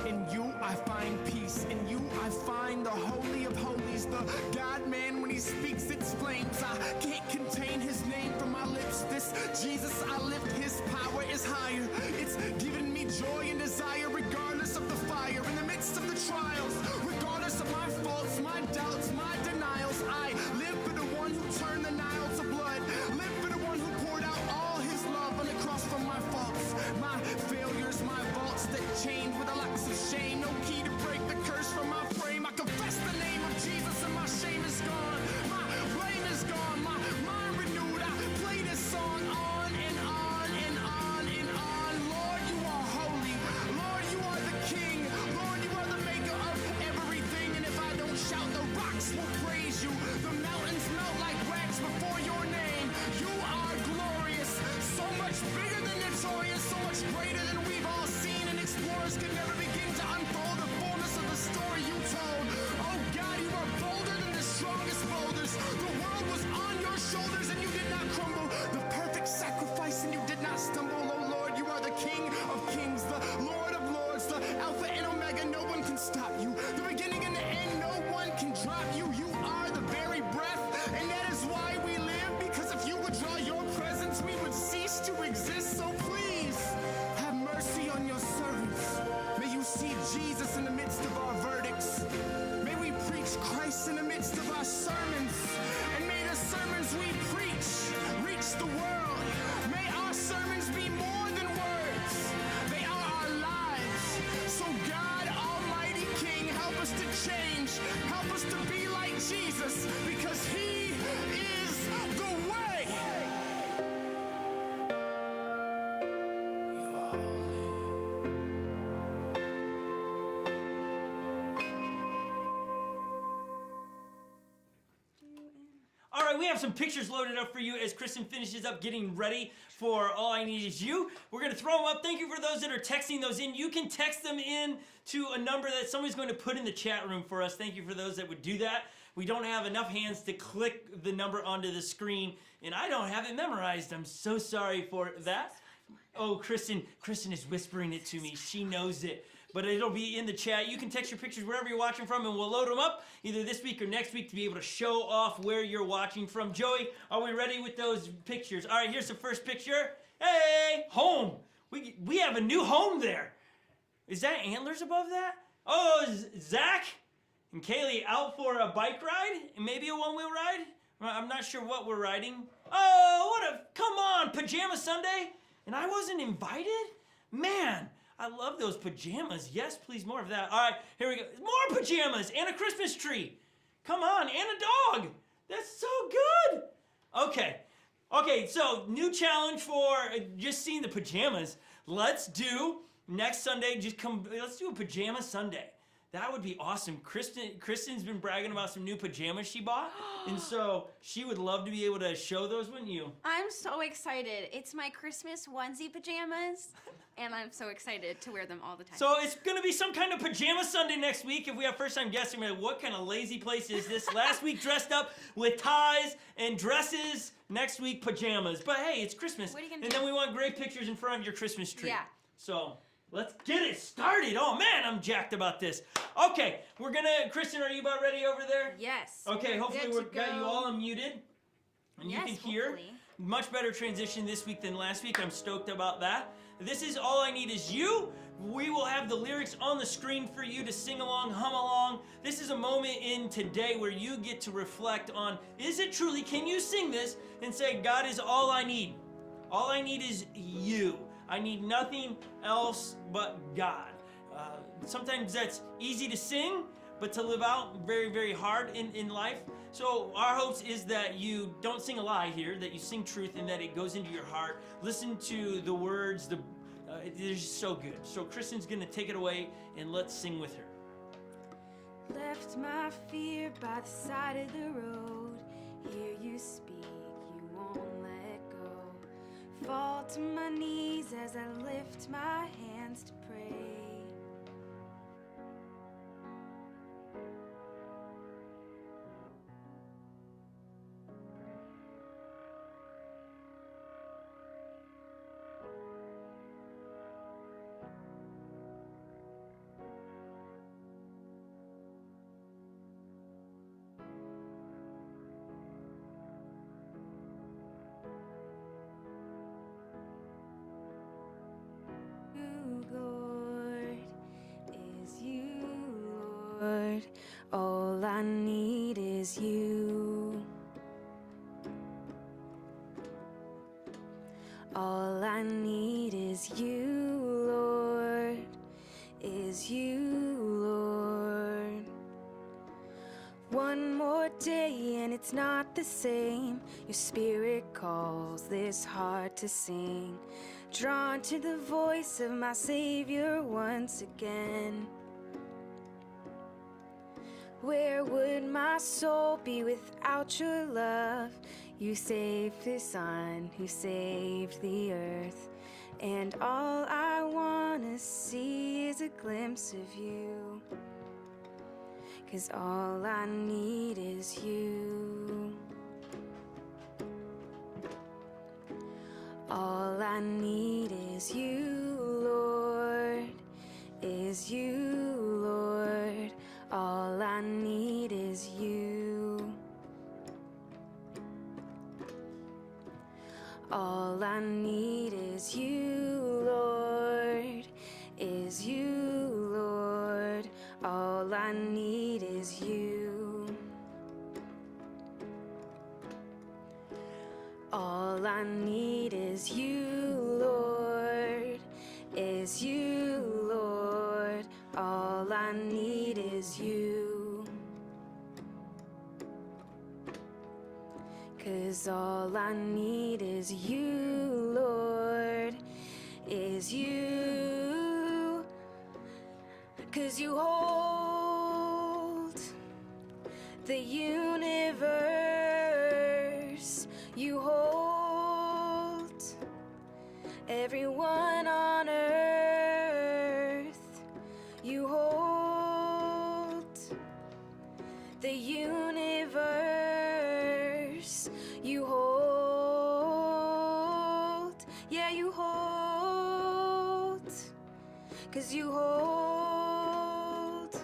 [SPEAKER 6] In you I find peace. In you I find the Holy of Holies. The God-man, when he speaks, it's flames. I can't contain his name from my lips. This Jesus I lift, his power is higher. It's given me joy and desire regardless of the fire. In the midst of the trials, regardless of my faults, my doubts, my denials, I live for the one who turned the Nile to blood. Live for the one who poured out all his love on the cross for my faults, my failures, my vaults that chained with the locks of shame. No key to break the curse from my frame. I confess the name of Jesus and my shame is gone. My blame is gone, my mind renewed. I play this song on and on and on and on. Lord, you are holy. Lord, you are the King. Lord, you are the maker of everything. And if I don't shout, the rocks will praise you. The mountains melt like wax before your name. You are glorious, so much bigger than notorious, so much greater than we've all seen, and explorers can never begin to unfold the fullness of the story you told. Oh God, you are bolder than the strongest boulders. The world was on your shoulders and you did not crumble. The perfect sacrifice and you did not stumble. Oh Lord, you are the King of kings, the Lord of lords, the Alpha and Omega. No one can stop you. The beginning and the end, no one can drop you. You are the very breath, and that is why we live, because if you would draw your presence, we would cease to exist. So please have mercy on your servants. May you
[SPEAKER 1] All right, we have some pictures loaded up for you as Kristen finishes up getting ready for All I Need Is You. We're going to throw them up. Thank you for those that are texting those in. You can text them in to a number that somebody's going to put in the chat room for us. Thank you for those that would do that. We don't have enough hands to click the number onto the screen, and I don't have it memorized. I'm so sorry for that. Oh, Kristen is whispering it to me. She knows it. But it'll be in the chat. You can text your pictures wherever you're watching from, and we'll load them up either this week or next week to be able to show off where you're watching from. Joey, are we ready with those pictures? All right, here's the first picture. Hey, home. We have a new home there. Is that antlers above that? Oh, Zach and Kaylee out for a bike ride and maybe a one-wheel ride? I'm not sure what we're riding. Oh, come on, Pajama Sunday? And I wasn't invited? Man. I love those pajamas. Yes, please, more of that. All right, here we go. More pajamas and a Christmas tree. Come on, and a dog. That's so good. Okay, so new challenge for just seeing the pajamas. Let's do next Sunday, let's do a pajama Sunday. That would be awesome. Kristen's been bragging about some new pajamas she bought, and so she would love to be able to show those, wouldn't you?
[SPEAKER 2] I'm so excited. It's my Christmas onesie pajamas, and I'm so excited to wear them all the time.
[SPEAKER 1] So it's going to be some kind of pajama Sunday next week. If we have first-time guests, we're like, what kind of lazy place is this? Last week dressed up with ties and dresses. Next week, pajamas. But hey, it's Christmas.
[SPEAKER 2] What are you gonna
[SPEAKER 1] and
[SPEAKER 2] do?
[SPEAKER 1] then we want great pictures in front of your Christmas tree.
[SPEAKER 2] Yeah.
[SPEAKER 1] So let's get it started. Oh man, I'm jacked about this. Okay, Kristen, are you about ready over there?
[SPEAKER 2] Yes.
[SPEAKER 1] Okay, hopefully
[SPEAKER 2] Good to
[SPEAKER 1] we've got you
[SPEAKER 2] go.
[SPEAKER 1] all unmuted. And
[SPEAKER 2] Yes,
[SPEAKER 1] you can hear.
[SPEAKER 2] hopefully.
[SPEAKER 1] Much better transition this week than last week. I'm stoked about that. This is All I Need Is You. We will have the lyrics on the screen for you to sing along, hum along. This is a moment in today where you get to reflect on, is it truly, can you sing this and say, God is all I need. All I need is you. I need nothing else but God. Sometimes that's easy to sing, but to live out very, very hard in life. So our hopes is that you don't sing a lie here, that you sing truth and that it goes into your heart. Listen to the words, they're just so good. So Kristen's gonna take it away and let's sing with her.
[SPEAKER 7] Left my fear by the side of the road. Hear you speak, you won't let go. Fall to my knees as I lift my hands to pray. Lord, all I need is you. All I need is you, Lord, is you, Lord. One more day and it's not the same. Your spirit calls this heart to sing. Drawn to the voice of my Savior once again. Where would my soul be without your love? You saved the Son who saved the earth. And all I wanna see is a glimpse of you. 'Cause all I need is you. All I need is you, Lord, is you, Lord. All I need is you. All I need is you, Lord, is you, Lord. All I need is you. All I need is you, Lord, is you, Lord. All I need is you. 'Cause all I need is you, Lord, is you. 'Cause you hold the universe. everyone on earth. You hold the universe. You hold, yeah, you hold, 'cause you hold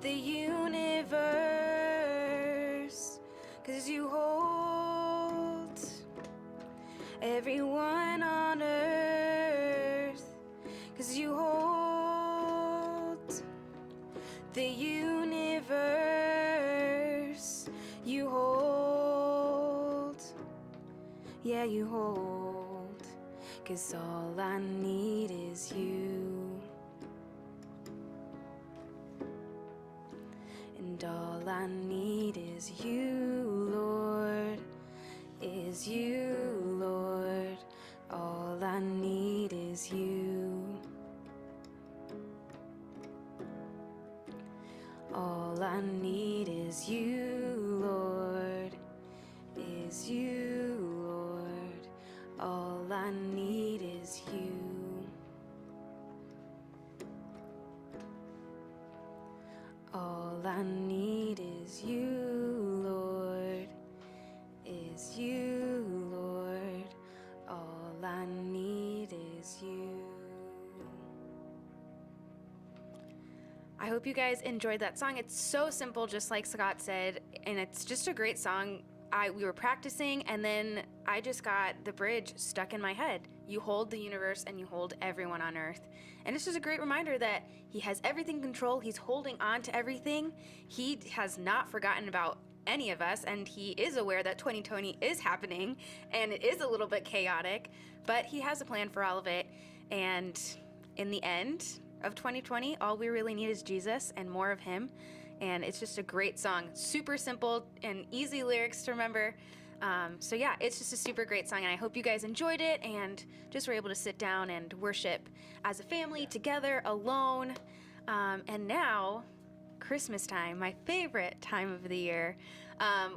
[SPEAKER 7] the universe, 'cause you hold everyone on earth, 'cause you hold the universe. You hold, yeah, you hold, 'cause all I need is you. And all I need is you, Lord, is you, Lord. All I need is you. All I need is you, Lord, is you, Lord. All I need is you. All I need is you, Lord, is you, Lord. All I need is you. I hope you guys enjoyed that song. It's so simple, just like Scott said, and it's just a great song. We were practicing, and then I just got the bridge stuck in my head. You hold the universe and you hold everyone on earth. And it's just a great reminder that he has everything in control. He's holding on to everything. He has not forgotten about any of us, and he is aware that 2020 is happening and it is a little bit chaotic, but he has a plan for all of it. And in the end of 2020, all we really need is Jesus and more of him. And it's just a great song. Super simple and easy lyrics to remember. So yeah, it's just a super great song, and I hope you guys enjoyed it and just were able to sit down and worship as a family, together, alone. And now, Christmas time, my favorite time of the year.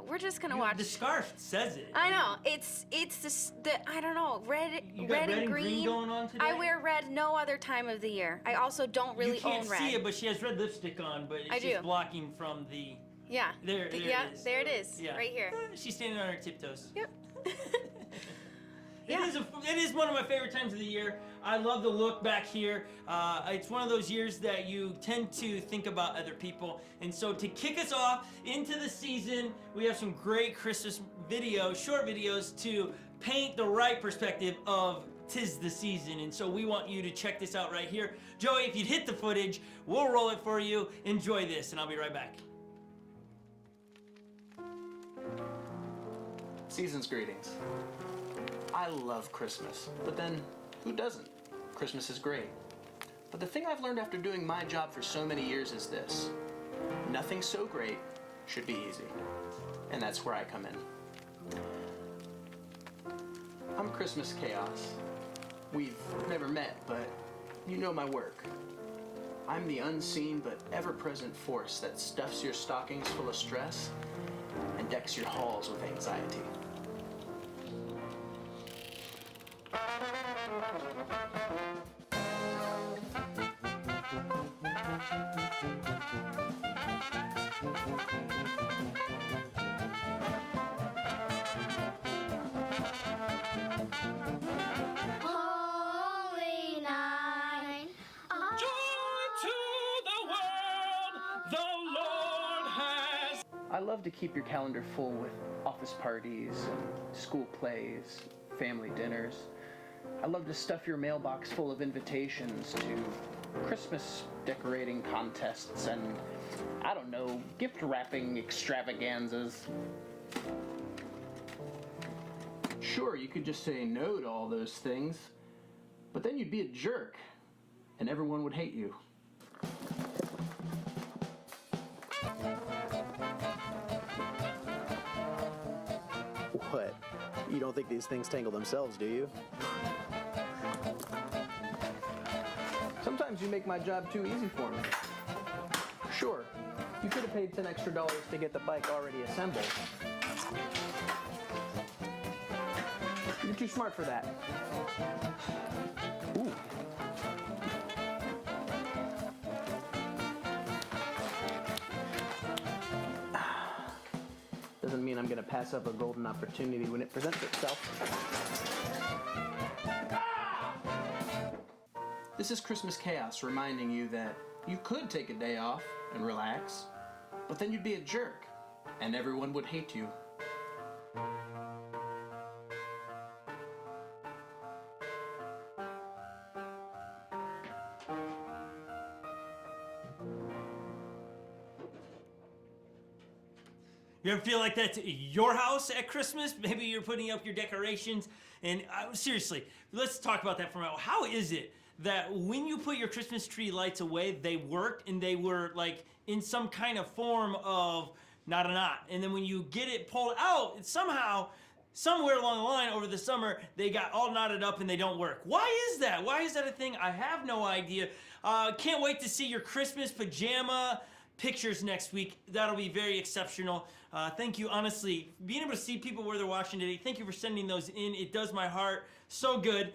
[SPEAKER 7] We're just gonna watch.
[SPEAKER 1] The scarf says it.
[SPEAKER 7] I know, it's I don't know, red and green
[SPEAKER 1] going on today?
[SPEAKER 7] I wear red no other time of the year. I also don't really
[SPEAKER 1] You can't
[SPEAKER 7] own red.
[SPEAKER 1] see it, but she has red lipstick on, but it's
[SPEAKER 7] I
[SPEAKER 1] just
[SPEAKER 7] do.
[SPEAKER 1] blocking from the.
[SPEAKER 7] Yeah.
[SPEAKER 1] There it is.
[SPEAKER 7] There it is.
[SPEAKER 1] Yeah.
[SPEAKER 7] Right here.
[SPEAKER 1] She's standing on her tiptoes.
[SPEAKER 7] Yep.
[SPEAKER 1] It is one of my favorite times of the year. I love the look back here. It's one of those years that you tend to think about other people. And so to kick us off into the season, we have some great Christmas videos, short videos to paint the right perspective of 'tis the season. And so we want you to check this out right here. Joey, if you'd hit the footage, we'll roll it for you. Enjoy this, and I'll be right back.
[SPEAKER 8] Season's greetings. I love Christmas, but then who doesn't? Christmas is great. But the thing I've learned after doing my job for so many years is this: nothing so great should be easy. And that's where I come in. I'm Christmas Chaos. We've never met, but you know my work. I'm the unseen but ever-present force that stuffs your stockings full of stress and decks your halls with anxiety.
[SPEAKER 9] Holy night.
[SPEAKER 8] I love to keep your calendar full with office parties, and school plays, family dinners. I love to stuff your mailbox full of invitations to Christmas decorating contests and, I don't know, gift wrapping extravaganzas. Sure, you could just say no to all those things, but then you'd be a jerk, and everyone would hate you.
[SPEAKER 10] What? You don't think these things tangle themselves, do you?
[SPEAKER 8] Sometimes you make my job too easy for me. Sure, you could have paid $10 extra to get the bike already assembled. You're too smart for that. Ooh. Doesn't mean I'm gonna pass up a golden opportunity when it presents itself. This is Christmas Chaos reminding you that you could take a day off and relax, but then you'd be a jerk, and everyone would hate you.
[SPEAKER 1] You ever feel like that's your house at Christmas? Maybe you're putting up your decorations. And seriously, let's talk about that for a moment. How is it that when you put your Christmas tree lights away, they worked and they were like in some kind of form of not a knot? And then when you get it pulled out, it's somehow, somewhere along the line over the summer, they got all knotted up and they don't work. Why is that? Why is that a thing? I have no idea. Can't wait to see your Christmas pajama pictures next week. That'll be very exceptional. Thank you, honestly. Being able to see people where they're watching today, thank you for sending those in. It does my heart so good.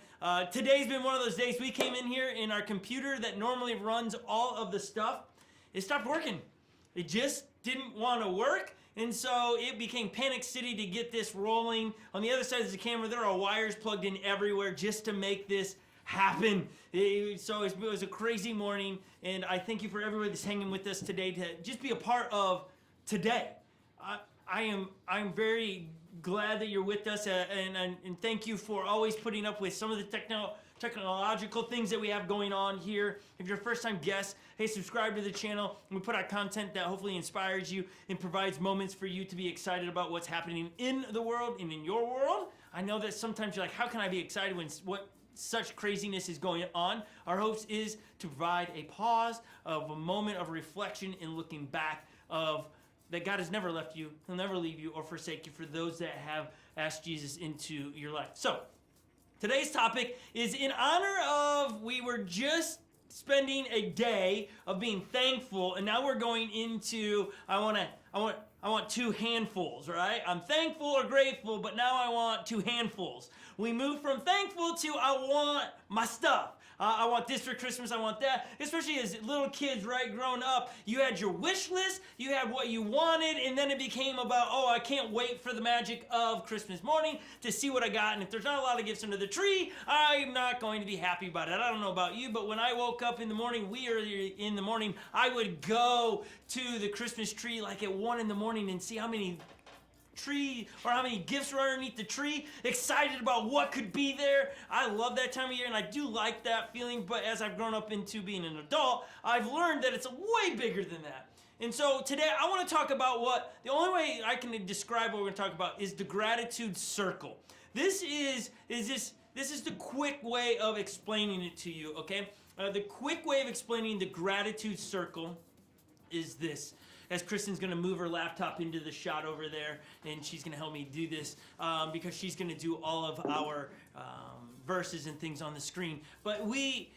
[SPEAKER 1] Today's been one of those days we came in here and our computer that normally runs all of the stuff, it stopped working. It just didn't want to work. And so it became Panic City to get this rolling. On the other side of the camera, there are wires plugged in everywhere just to make this happen. So it was a crazy morning, and I thank you for everybody that's hanging with us today to just be a part of today. I'm very glad that you're with us, and thank you for always putting up with some of the technological things that we have going on here. If you're a first-time guest, hey, subscribe to the channel. We put out content that hopefully inspires you and provides moments for you to be excited about what's happening in the world and in your world. I know that sometimes you're like, how can I be excited when such craziness is going on? Our hopes is to provide a pause of a moment of reflection and looking back of that God has never left you, He'll never leave you or forsake you for those that have asked Jesus into your life. So, today's topic is in honor of, we were just spending a day of being thankful, and now we're going into, I want two handfuls, right? I'm thankful or grateful, but now I want two handfuls. We move from thankful to I want my stuff. I want this for Christmas, I want that. Especially as little kids, right, growing up, you had your wish list, you had what you wanted, and then it became about, oh, I can't wait for the magic of Christmas morning to see what I got, and if there's not a lot of gifts under the tree, I'm not going to be happy about it. I don't know about you, but when I woke up in the morning, in the morning, I would go to the Christmas tree like at 1 in the morning and see how many how many gifts were underneath the tree, excited about what could be there. I love that time of year, and I do like that feeling, but as I've grown up into being an adult, I've learned that it's way bigger than that. And so today I want to talk about the only way I can describe what we're going to talk about is the gratitude circle. This is the quick way of explaining it to you, okay? The quick way of explaining the gratitude circle is this. As Kristen's gonna move her laptop into the shot over there, and she's gonna help me do this because she's gonna do all of our verses and things on the screen. But we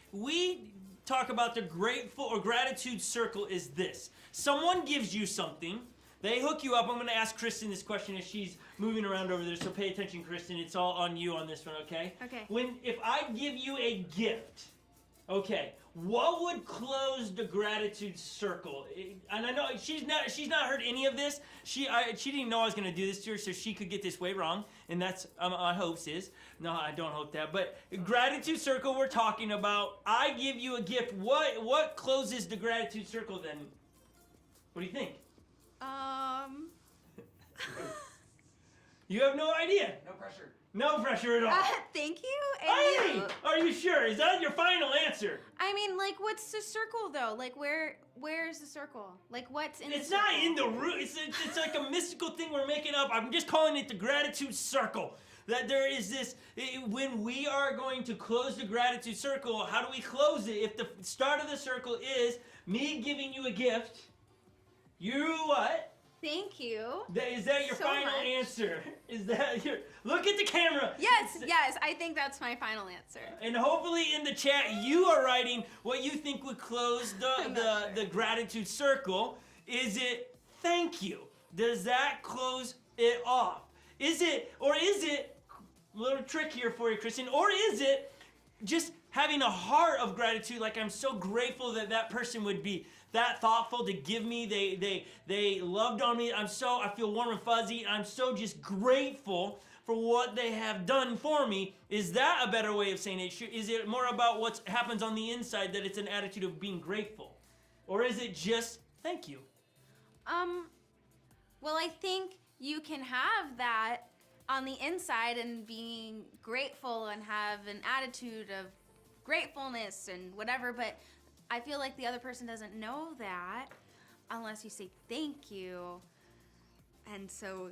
[SPEAKER 1] talk about the grateful or gratitude circle is this. Someone gives you something, they hook you up. I'm gonna ask Kristen this question as she's moving around over there, so pay attention, Kristen. It's all on you on this one, okay?
[SPEAKER 2] Okay.
[SPEAKER 1] If I give you a gift, okay, what would close the gratitude circle? And I know she's not heard any of this. She didn't know I was gonna do this to her, so she could get this way wrong. And that's my hopes is. No, I don't hope that. But gratitude circle we're talking about. I give you a gift. What closes the gratitude circle then? What do you think? You have no idea.
[SPEAKER 5] No pressure.
[SPEAKER 1] No pressure at all.
[SPEAKER 2] Thank you.
[SPEAKER 1] Hey, are you sure? Is that your final answer?
[SPEAKER 2] I mean, like, what's the circle though? Like, where's the circle? Like, what's in?
[SPEAKER 1] It's
[SPEAKER 2] the
[SPEAKER 1] not
[SPEAKER 2] circle?
[SPEAKER 1] in the root. It's like a mystical thing we're making up. I'm just calling it the gratitude circle. That there is this, when we are going to close the gratitude circle, how do we close it? If the start of the circle is me giving you a gift, you what?
[SPEAKER 2] Thank you.
[SPEAKER 1] Is that your
[SPEAKER 2] so
[SPEAKER 1] final
[SPEAKER 2] much.
[SPEAKER 1] answer? Is that your... Look at the camera.
[SPEAKER 2] Yes, I think that's my final answer.
[SPEAKER 1] And hopefully in the chat you are writing what you think would close the gratitude circle. Is it thank you? Does that close it off? Is it little trick here for you, Kristen. Or is it just having a heart of gratitude, like I'm so grateful that that person would be that thoughtful to give me, they loved on me, I feel warm and fuzzy, I'm so just grateful for what they have done for me. Is that a better way of saying it? Is it more about what happens on the inside, that it's an attitude of being grateful? Or is it just thank you?
[SPEAKER 2] Well, I think you can have that on the inside and being grateful and have an attitude of gratefulness and whatever, but I feel like the other person doesn't know that unless you say thank you. And so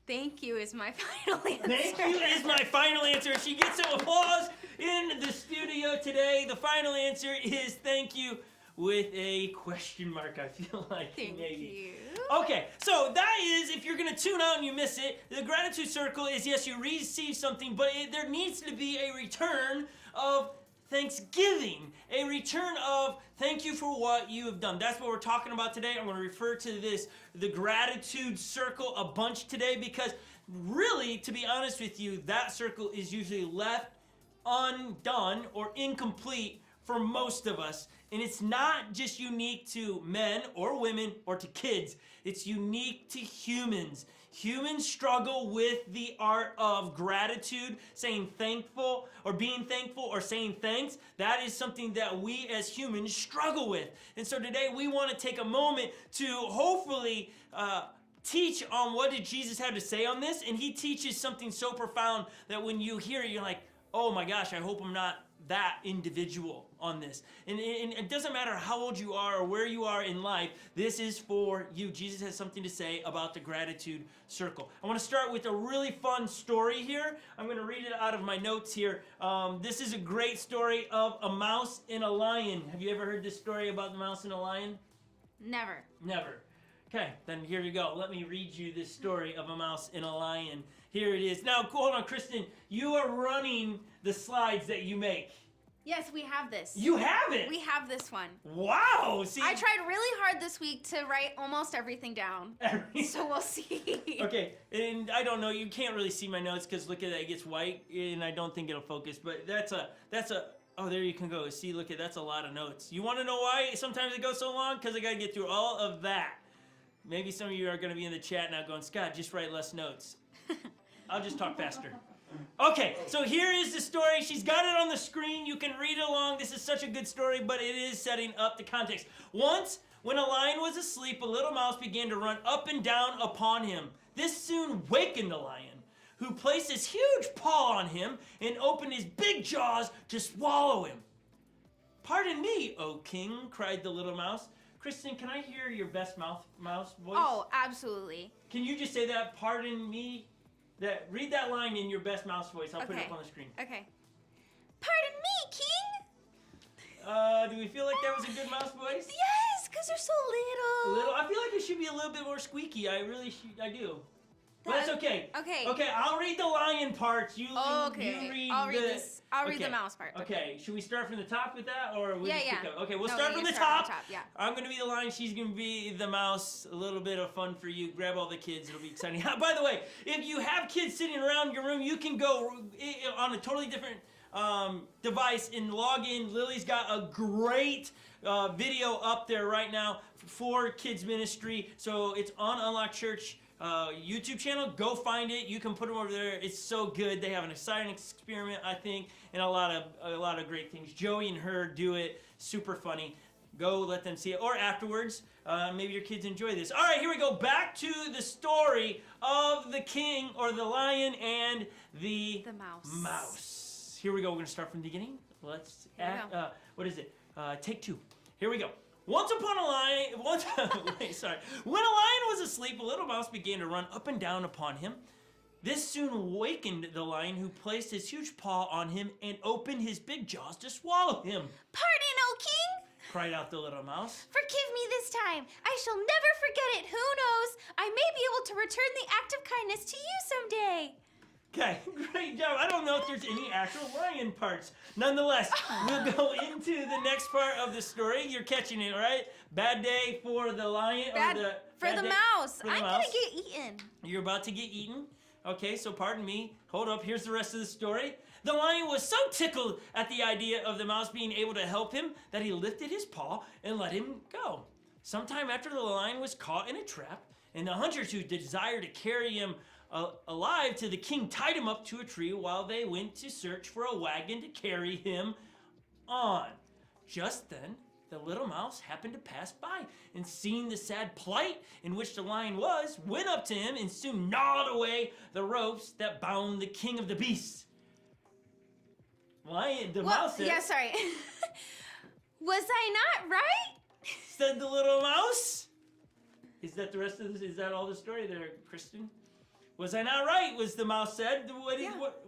[SPEAKER 2] thank you is my final answer.
[SPEAKER 1] Thank you is my final answer. She gets some applause in the studio today. The final answer is thank you with a question mark, I feel like.
[SPEAKER 2] Thank
[SPEAKER 1] maybe.
[SPEAKER 2] you.
[SPEAKER 1] Okay, so that is, if you're gonna tune out and you miss it, the gratitude circle is, yes, you receive something, but there needs to be a return of thanksgiving, a return of thank you for what you have done. That's what we're talking about today. I'm going to refer to this, the gratitude circle, a bunch today, because really, to be honest with you, that circle is usually left undone or incomplete for most of us. And it's not just unique to men or women or to kids. It's unique to humans. Humans struggle with the art of gratitude, saying thankful or being thankful or saying thanks. That is something that we as humans struggle with. And so today we want to take a moment to hopefully teach on what did Jesus have to say on this. And he teaches something so profound that when you hear it, you're like, oh my gosh, I hope I'm not that individual on this. And it doesn't matter how old you are or where you are in life, this is for you. Jesus has something to say about the gratitude circle. I want to start with a really fun story here. I'm going to read it out of my notes here. This is a great story of a mouse and a lion. Have you ever heard this story about the mouse and a lion?
[SPEAKER 2] Never.
[SPEAKER 1] Never. Okay, then here you go. Let me read you this story of a mouse and a lion. Here it is. Now, hold on, Kristen. You are running the slides that you make.
[SPEAKER 2] Yes, we have this.
[SPEAKER 1] You have it?
[SPEAKER 2] We have this one.
[SPEAKER 1] Wow. See,
[SPEAKER 2] I tried really hard this week to write almost everything down. So we'll see.
[SPEAKER 1] Okay, and I don't know. You can't really see my notes because look at that. It gets white, and I don't think it'll focus. But that's a. Oh, there you can go. See, look at that's a lot of notes. You want to know why sometimes it goes so long? Because I got to get through all of that. Maybe some of you are going to be in the chat now going, Scott, just write less notes. I'll just talk faster. Okay, so here is the story. She's got it on the screen. You can read along. This is such a good story, but it is setting up the context. Once, when a lion was asleep, a little mouse began to run up and down upon him. This soon wakened the lion, who placed his huge paw on him and opened his big jaws to swallow him. Pardon me, O king, cried the little mouse. Kristen, can I hear your best mouse voice?
[SPEAKER 2] Oh, absolutely.
[SPEAKER 1] Can you just say that? Pardon me. Read that line in your best mouse voice. I'll put it up on the screen.
[SPEAKER 2] Okay. Pardon me, king.
[SPEAKER 1] Do we feel like that was a good mouse voice?
[SPEAKER 2] Yes, because they're so little.
[SPEAKER 1] Little. I feel like it should be a little bit more squeaky. I do. But that's okay.
[SPEAKER 2] Okay.
[SPEAKER 1] Okay, I'll read the lion parts. You read
[SPEAKER 2] I'll read this. I'll read the mouse part.
[SPEAKER 1] Okay. Should we start from the top with that, or
[SPEAKER 2] Yeah.
[SPEAKER 1] Okay, we'll
[SPEAKER 2] No,
[SPEAKER 1] start
[SPEAKER 2] you
[SPEAKER 1] from the
[SPEAKER 2] start
[SPEAKER 1] top.
[SPEAKER 2] Yeah.
[SPEAKER 1] I'm gonna be the lion. She's gonna be the mouse. A little bit of fun for you. Grab all the kids. It'll be exciting. By the way, if you have kids sitting around your room, you can go on a totally different device and log in. Lily's got a great video up there right now for kids ministry. So it's on Unlock Church YouTube channel. Go find it. You can put them over there. It's so good. They have an exciting experiment, I think, and a lot of great things. Joey and her do it. Super funny. Go let them see it. Or afterwards, maybe your kids enjoy this. All right, here we go. Back to the story of the king or the lion and the mouse. Here we go. We're going to start from the beginning. Let's what is it? Take two. Here we go. When a lion was asleep, a little mouse began to run up and down upon him. This soon wakened the lion, who placed his huge paw on him and opened his big jaws to swallow him.
[SPEAKER 2] Pardon, O king!
[SPEAKER 1] Cried out the little mouse.
[SPEAKER 2] Forgive me this time. I shall never forget it. Who knows? I may be able to return the act of kindness to you someday.
[SPEAKER 1] Okay, great job. I don't know if there's any actual lion parts. Nonetheless, we'll go into the next part of the story. You're catching it, right? Bad day for the lion.
[SPEAKER 2] For the mouse. I'm going to get eaten.
[SPEAKER 1] You're about to get eaten. Okay, so pardon me. Hold up, here's the rest of the story. The lion was so tickled at the idea of the mouse being able to help him that he lifted his paw and let him go. Sometime after the lion was caught in a trap, and the hunters who desired to carry him alive to the king tied him up to a tree while they went to search for a wagon to carry him on. Just then, the little mouse happened to pass by, and seeing the sad plight in which the lion was, went up to him and soon gnawed away the ropes that bound the king of the beasts. Mouse said,
[SPEAKER 2] yeah, sorry. Was I not right?
[SPEAKER 1] said the little mouse. Is that the rest of this? Is that all the story there, Kristen? Was I not right? Was the mouse said.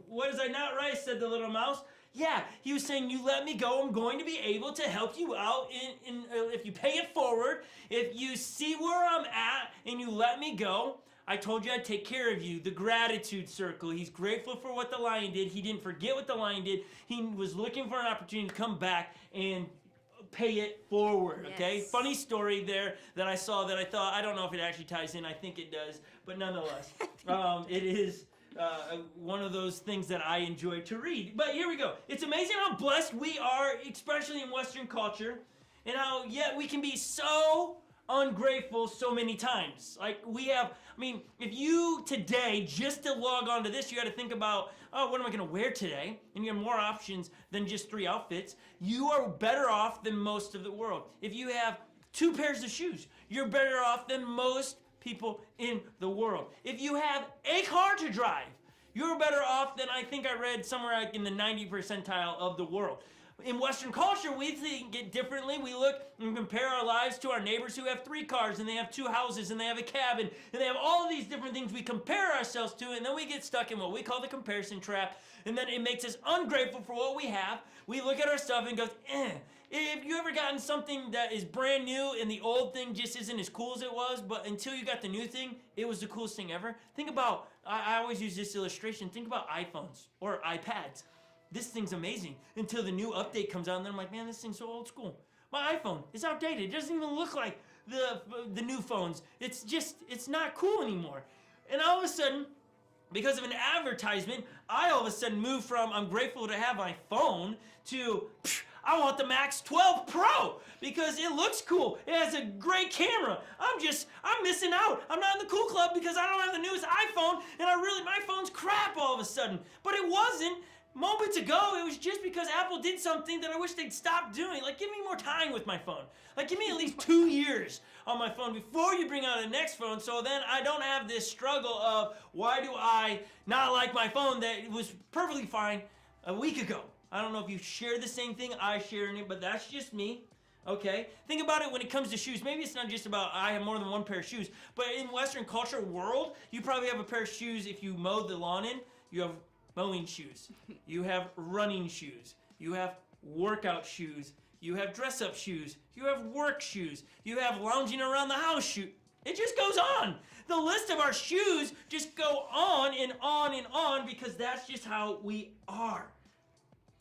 [SPEAKER 1] What is I not right? Said the little mouse. Yeah, he was saying, you let me go, I'm going to be able to help you out if you pay it forward, if you see where I'm at and you let me go. I told you I'd take care of you. The gratitude circle. He's grateful for what the lion did. He didn't forget what the lion did. He was looking for an opportunity to come back and pay it forward, okay?
[SPEAKER 2] Yes.
[SPEAKER 1] Funny story there that I saw that I thought, I don't know if it actually ties in. I think it does, but nonetheless, it is one of those things that I enjoy to read. But here we go. It's amazing how blessed we are, especially in Western culture, and how yet we can be so ungrateful so many times. Like we have, I mean, if you today, just to log on to this, you got to think about, oh, what am I going to wear today? And you have more options than just 3 outfits. You are better off than most of the world. If you have 2 pairs of shoes, you're better off than most people in the world. If you have a car to drive, you're better off than I think I read somewhere like in the 90th percentile of the world. In Western culture, we think it differently. We look and compare our lives to our neighbors who have 3 cars and they have 2 houses and they have a cabin and they have all of these different things we compare ourselves to, and then we get stuck in what we call the comparison trap, and then it makes us ungrateful for what we have. We look at our stuff and go, If you ever gotten something that is brand new and the old thing just isn't as cool as it was, but until you got the new thing, it was the coolest thing ever? Think about, I always use this illustration, think about iPhones or iPads. This thing's amazing until the new update comes out, and then I'm like, man, this thing's so old school. My iPhone is outdated. It doesn't even look like the new phones. It's not cool anymore. And all of a sudden, because of an advertisement, I all of a sudden moved from I'm grateful to have my phone to I want the Max 12 Pro because it looks cool. It has a great camera. I'm missing out. I'm not in the cool club because I don't have the newest iPhone, and my phone's crap all of a sudden. But it wasn't. Moments ago, it was just because Apple did something that I wish they'd stop doing. Like, give me more time with my phone. Like, give me at least 2 years on my phone before you bring out the next phone, so then I don't have this struggle of why do I not like my phone that was perfectly fine a week ago. I don't know if you share the same thing I share in it, but that's just me. Okay? Think about it when it comes to shoes. Maybe it's not just about I have more than one pair of shoes, but in Western culture world, you probably have a pair of shoes if you mowed the lawn in. You have mowing shoes, you have running shoes, you have workout shoes, you have dress-up shoes, you have work shoes, you have lounging around the house shoes. It just goes on. The list of our shoes just go on and on and on because that's just how we are.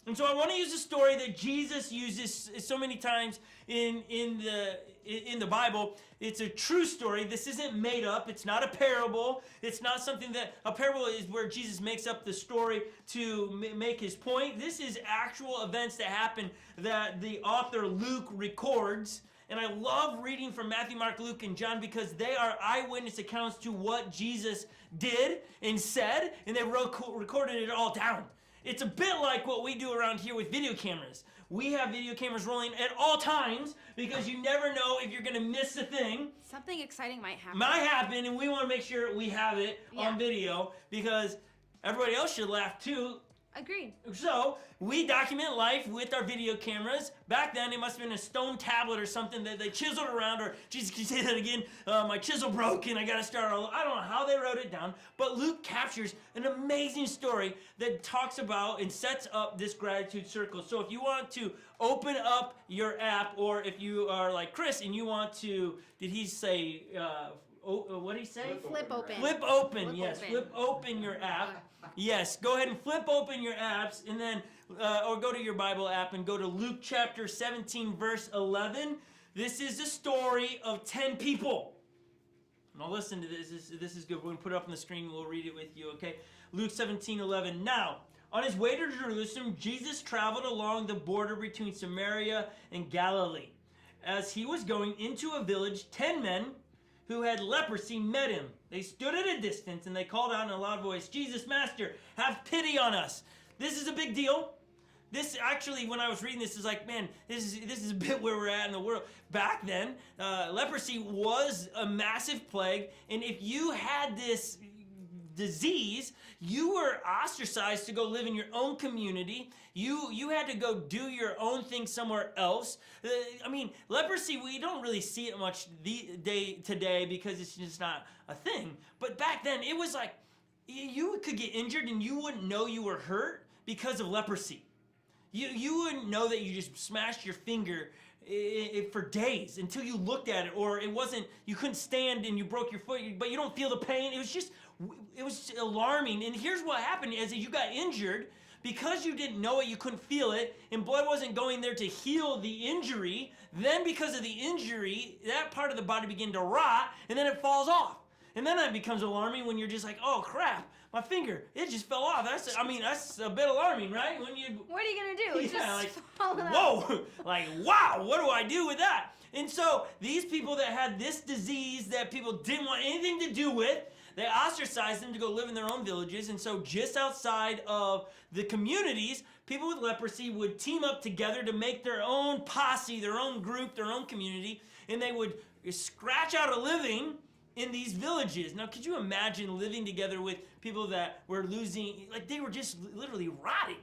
[SPEAKER 1] And so I want to use a story that Jesus uses so many times in the Bible. It's a true story. This isn't made up. It's not a parable. It's not something that a parable is where Jesus makes up the story to make his point. This is actual events that happen that the author Luke records. And I love reading from Matthew, Mark, Luke, and John because they are eyewitness accounts to what Jesus did and said, and they recorded it all down. It's a bit like what we do around here with video cameras. We have video cameras rolling at all times because you never know if you're going to miss a thing.
[SPEAKER 2] Something exciting might happen.
[SPEAKER 1] Might happen, and we want to make sure we have it on video because everybody else should laugh too.
[SPEAKER 2] Agreed.
[SPEAKER 1] So, we document life with our video cameras. Back then, it must have been a stone tablet or something that they chiseled around, or, Jesus, can you say that again? My chisel broke and I gotta start all, I don't know how they wrote it down, but Luke captures an amazing story that talks about and sets up this gratitude circle. So if you want to open up your app, or if you are like Chris and you want to, did he say, what did he say?
[SPEAKER 2] Flip open.
[SPEAKER 1] Flip open, yes. Flip open your app. Yes, go ahead and flip open your apps, and then, or go to your Bible app and go to Luke chapter 17, verse 11. This is the story of 10 people. Now listen to this. This is good. We're going to put it up on the screen. We'll read it with you, okay? Luke 17:11. Now, on his way to Jerusalem, Jesus traveled along the border between Samaria and Galilee. As he was going into a village, 10 men who had leprosy met him. They stood at a distance and they called out in a loud voice, "Jesus, Master, have pity on us." This is a big deal. This actually, when I was reading this, is like, man, this is a bit where we're at in the world. Back then, leprosy was a massive plague, and if you had this disease, you were ostracized to go live in your own community. You had to go do your own thing somewhere else. I mean, leprosy, we don't really see it much today because it's just not a thing. But back then, it was like you could get injured and you wouldn't know you were hurt because of leprosy. You wouldn't know that you just smashed your finger for days until you looked at it, or it wasn't, you couldn't stand and you broke your foot, but you don't feel the pain. It was alarming. And here's what happened is that you got injured because you didn't know it, you couldn't feel it, and blood wasn't going there to heal the injury. Then because of the injury, that part of the body began to rot, and then it falls off. And then that becomes alarming when you're just like, oh crap, my finger, it just fell off. That's a bit alarming, right? What are you gonna do? It's just fall off. Whoa, like, wow, what do I do with that? And so these people that had this disease that people didn't want anything to do with, they ostracized them to go live in their own villages. And so just outside of the communities, people with leprosy would team up together to make their own posse, their own group, their own community, and they would scratch out a living in these villages. Now, could you imagine living together with people that were losing, like they were just literally rotting?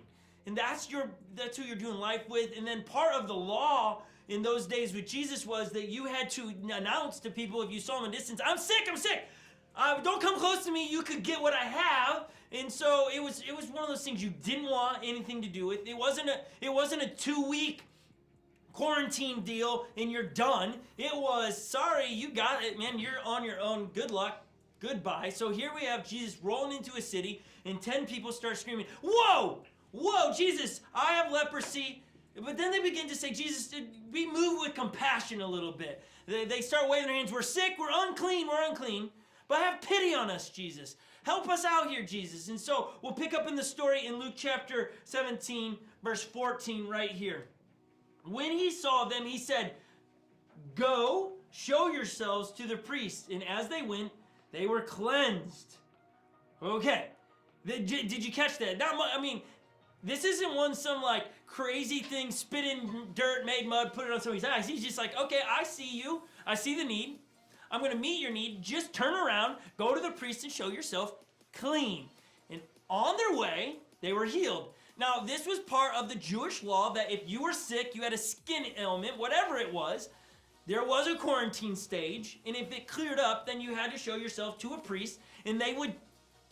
[SPEAKER 1] And that's who you're doing life with. And then part of the law in those days with Jesus was that you had to announce to people if you saw them in distance, I'm sick. Don't come close to me. You could get what I have. And so it was one of those things you didn't want anything to do with. It wasn't a 2-week quarantine deal and you're done. It was, sorry, you got it, man. You're on your own. Good luck. Goodbye. So here we have Jesus rolling into a city and 10 people start screaming, whoa, Jesus, I have leprosy. But then they begin to say, Jesus, be moved with compassion a little bit. They start waving their hands. We're sick. We're unclean. But have pity on us, Jesus. Help us out here, Jesus. And so we'll pick up in the story in Luke chapter 17, verse 14 right here. When he saw them, he said, go, show yourselves to the priests. And as they went, they were cleansed. Okay. Did you catch that? This isn't some like crazy thing, spit in dirt, made mud, put it on somebody's eyes. He's just like, okay, I see you. I see the need. I'm going to meet your need. Just turn around, go to the priest and show yourself clean. And on their way, they were healed. Now, this was part of the Jewish law that if you were sick, you had a skin ailment, whatever it was, there was a quarantine stage. And if it cleared up, then you had to show yourself to a priest and they would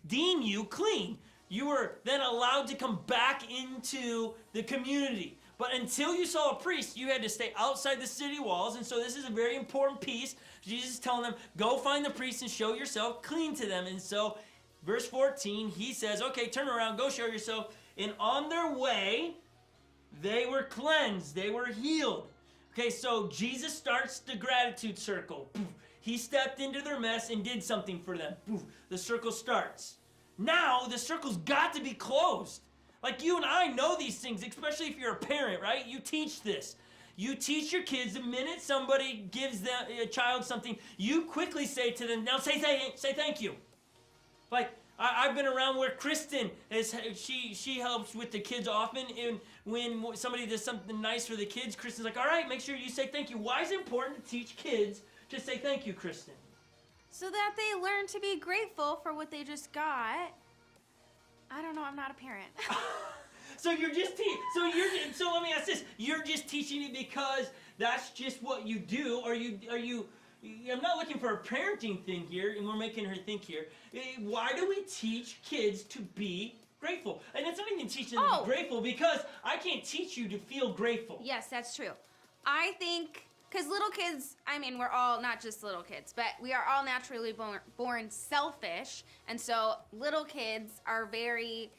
[SPEAKER 1] deem you clean. You were then allowed to come back into the community. But until you saw a priest, you had to stay outside the city walls. And so this is a very important piece. Jesus is telling them, go find the priest and show yourself clean to them. And so verse 14, he says, okay, turn around, go show yourself. And on their way, they were cleansed. They were healed. Okay, so Jesus starts the gratitude circle. He stepped into their mess and did something for them. The circle starts. Now the circle's got to be closed. Like you and I know these things, especially if you're a parent, right? You teach this. You teach your kids the minute somebody gives a child something, you quickly say to them, now say thank you. Like I've been around where Kristen she helps with the kids often, and when somebody does something nice for the kids, Kristen's like, all right, make sure you say thank you. Why is it important to teach kids to say thank you, Kristen?
[SPEAKER 2] So that they learn to be grateful for what they just got. I don't know, I'm not a parent.
[SPEAKER 1] So you're just so let me ask this. You're just teaching it because that's just what you do? Are you I'm not looking for a parenting thing here, and we're making her think here. Why do we teach kids to be grateful? And it's not even teaching them to be grateful because I can't teach you to feel grateful.
[SPEAKER 2] Yes, that's true. I think, because little kids, we're all, not just little kids, but we are all naturally born selfish. And so little kids are very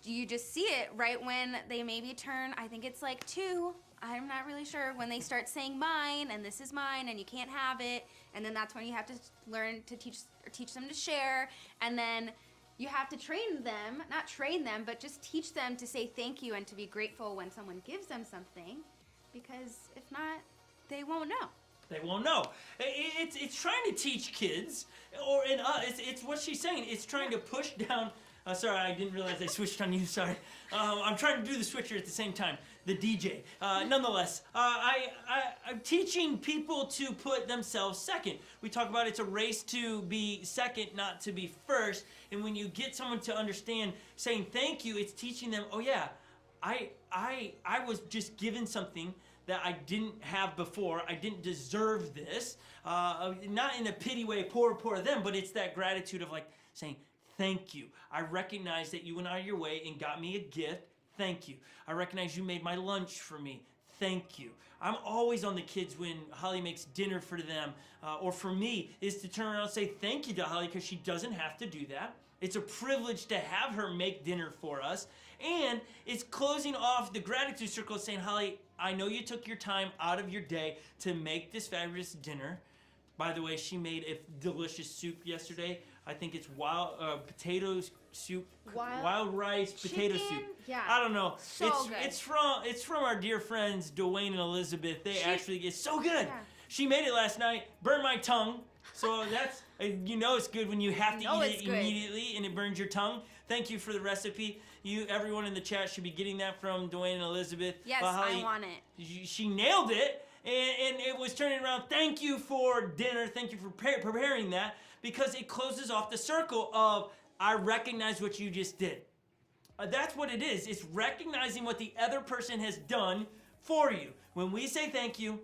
[SPEAKER 2] you just see it right when they maybe turn, I think it's like 2, I'm not really sure, when they start saying mine and this is mine and you can't have it, and then that's when you have to learn to teach them to share, and then you have to train them, not train them, but just teach them to say thank you and to be grateful when someone gives them something, because if not, they won't know.
[SPEAKER 1] They won't know. It's trying to teach kids, it's what she's saying. It's trying to push down. Sorry, I didn't realize I switched on you. Sorry. I'm trying to do the switcher at the same time. The DJ. Nonetheless, I'm teaching people to put themselves second. We talk about it's a race to be second, not to be first. And when you get someone to understand saying thank you, it's teaching them, oh yeah, I was just given something that I didn't have before. I didn't deserve this. Not in a pity way, poor them, but it's that gratitude of like saying, thank you. I recognize that you went out of your way and got me a gift. Thank you. I recognize you made my lunch for me. Thank you. I'm always on the kids when Holly makes dinner for them, or for me, is to turn around and say thank you to Holly because she doesn't have to do that. It's a privilege to have her make dinner for us. And it's closing off the gratitude circle saying, Holly, I know you took your time out of your day to make this fabulous dinner. By the way, she made a delicious soup yesterday. I think it's wild potato soup, wild rice potato soup.
[SPEAKER 2] Yeah.
[SPEAKER 1] I don't know.
[SPEAKER 2] So good.
[SPEAKER 1] It's from our dear friends Dwayne and Elizabeth. It's so good.
[SPEAKER 2] Yeah.
[SPEAKER 1] She made it last night. Burned my tongue. So that's it's good when you have to eat it immediately and it burns your tongue. Thank you for the recipe. Everyone in the chat should be getting that from Dwayne and Elizabeth.
[SPEAKER 2] Yes, I want it.
[SPEAKER 1] She nailed it. And it was turning around, thank you for dinner, thank you for preparing that, because it closes off the circle of, I recognize what you just did. That's what it is. It's recognizing what the other person has done for you. When we say thank you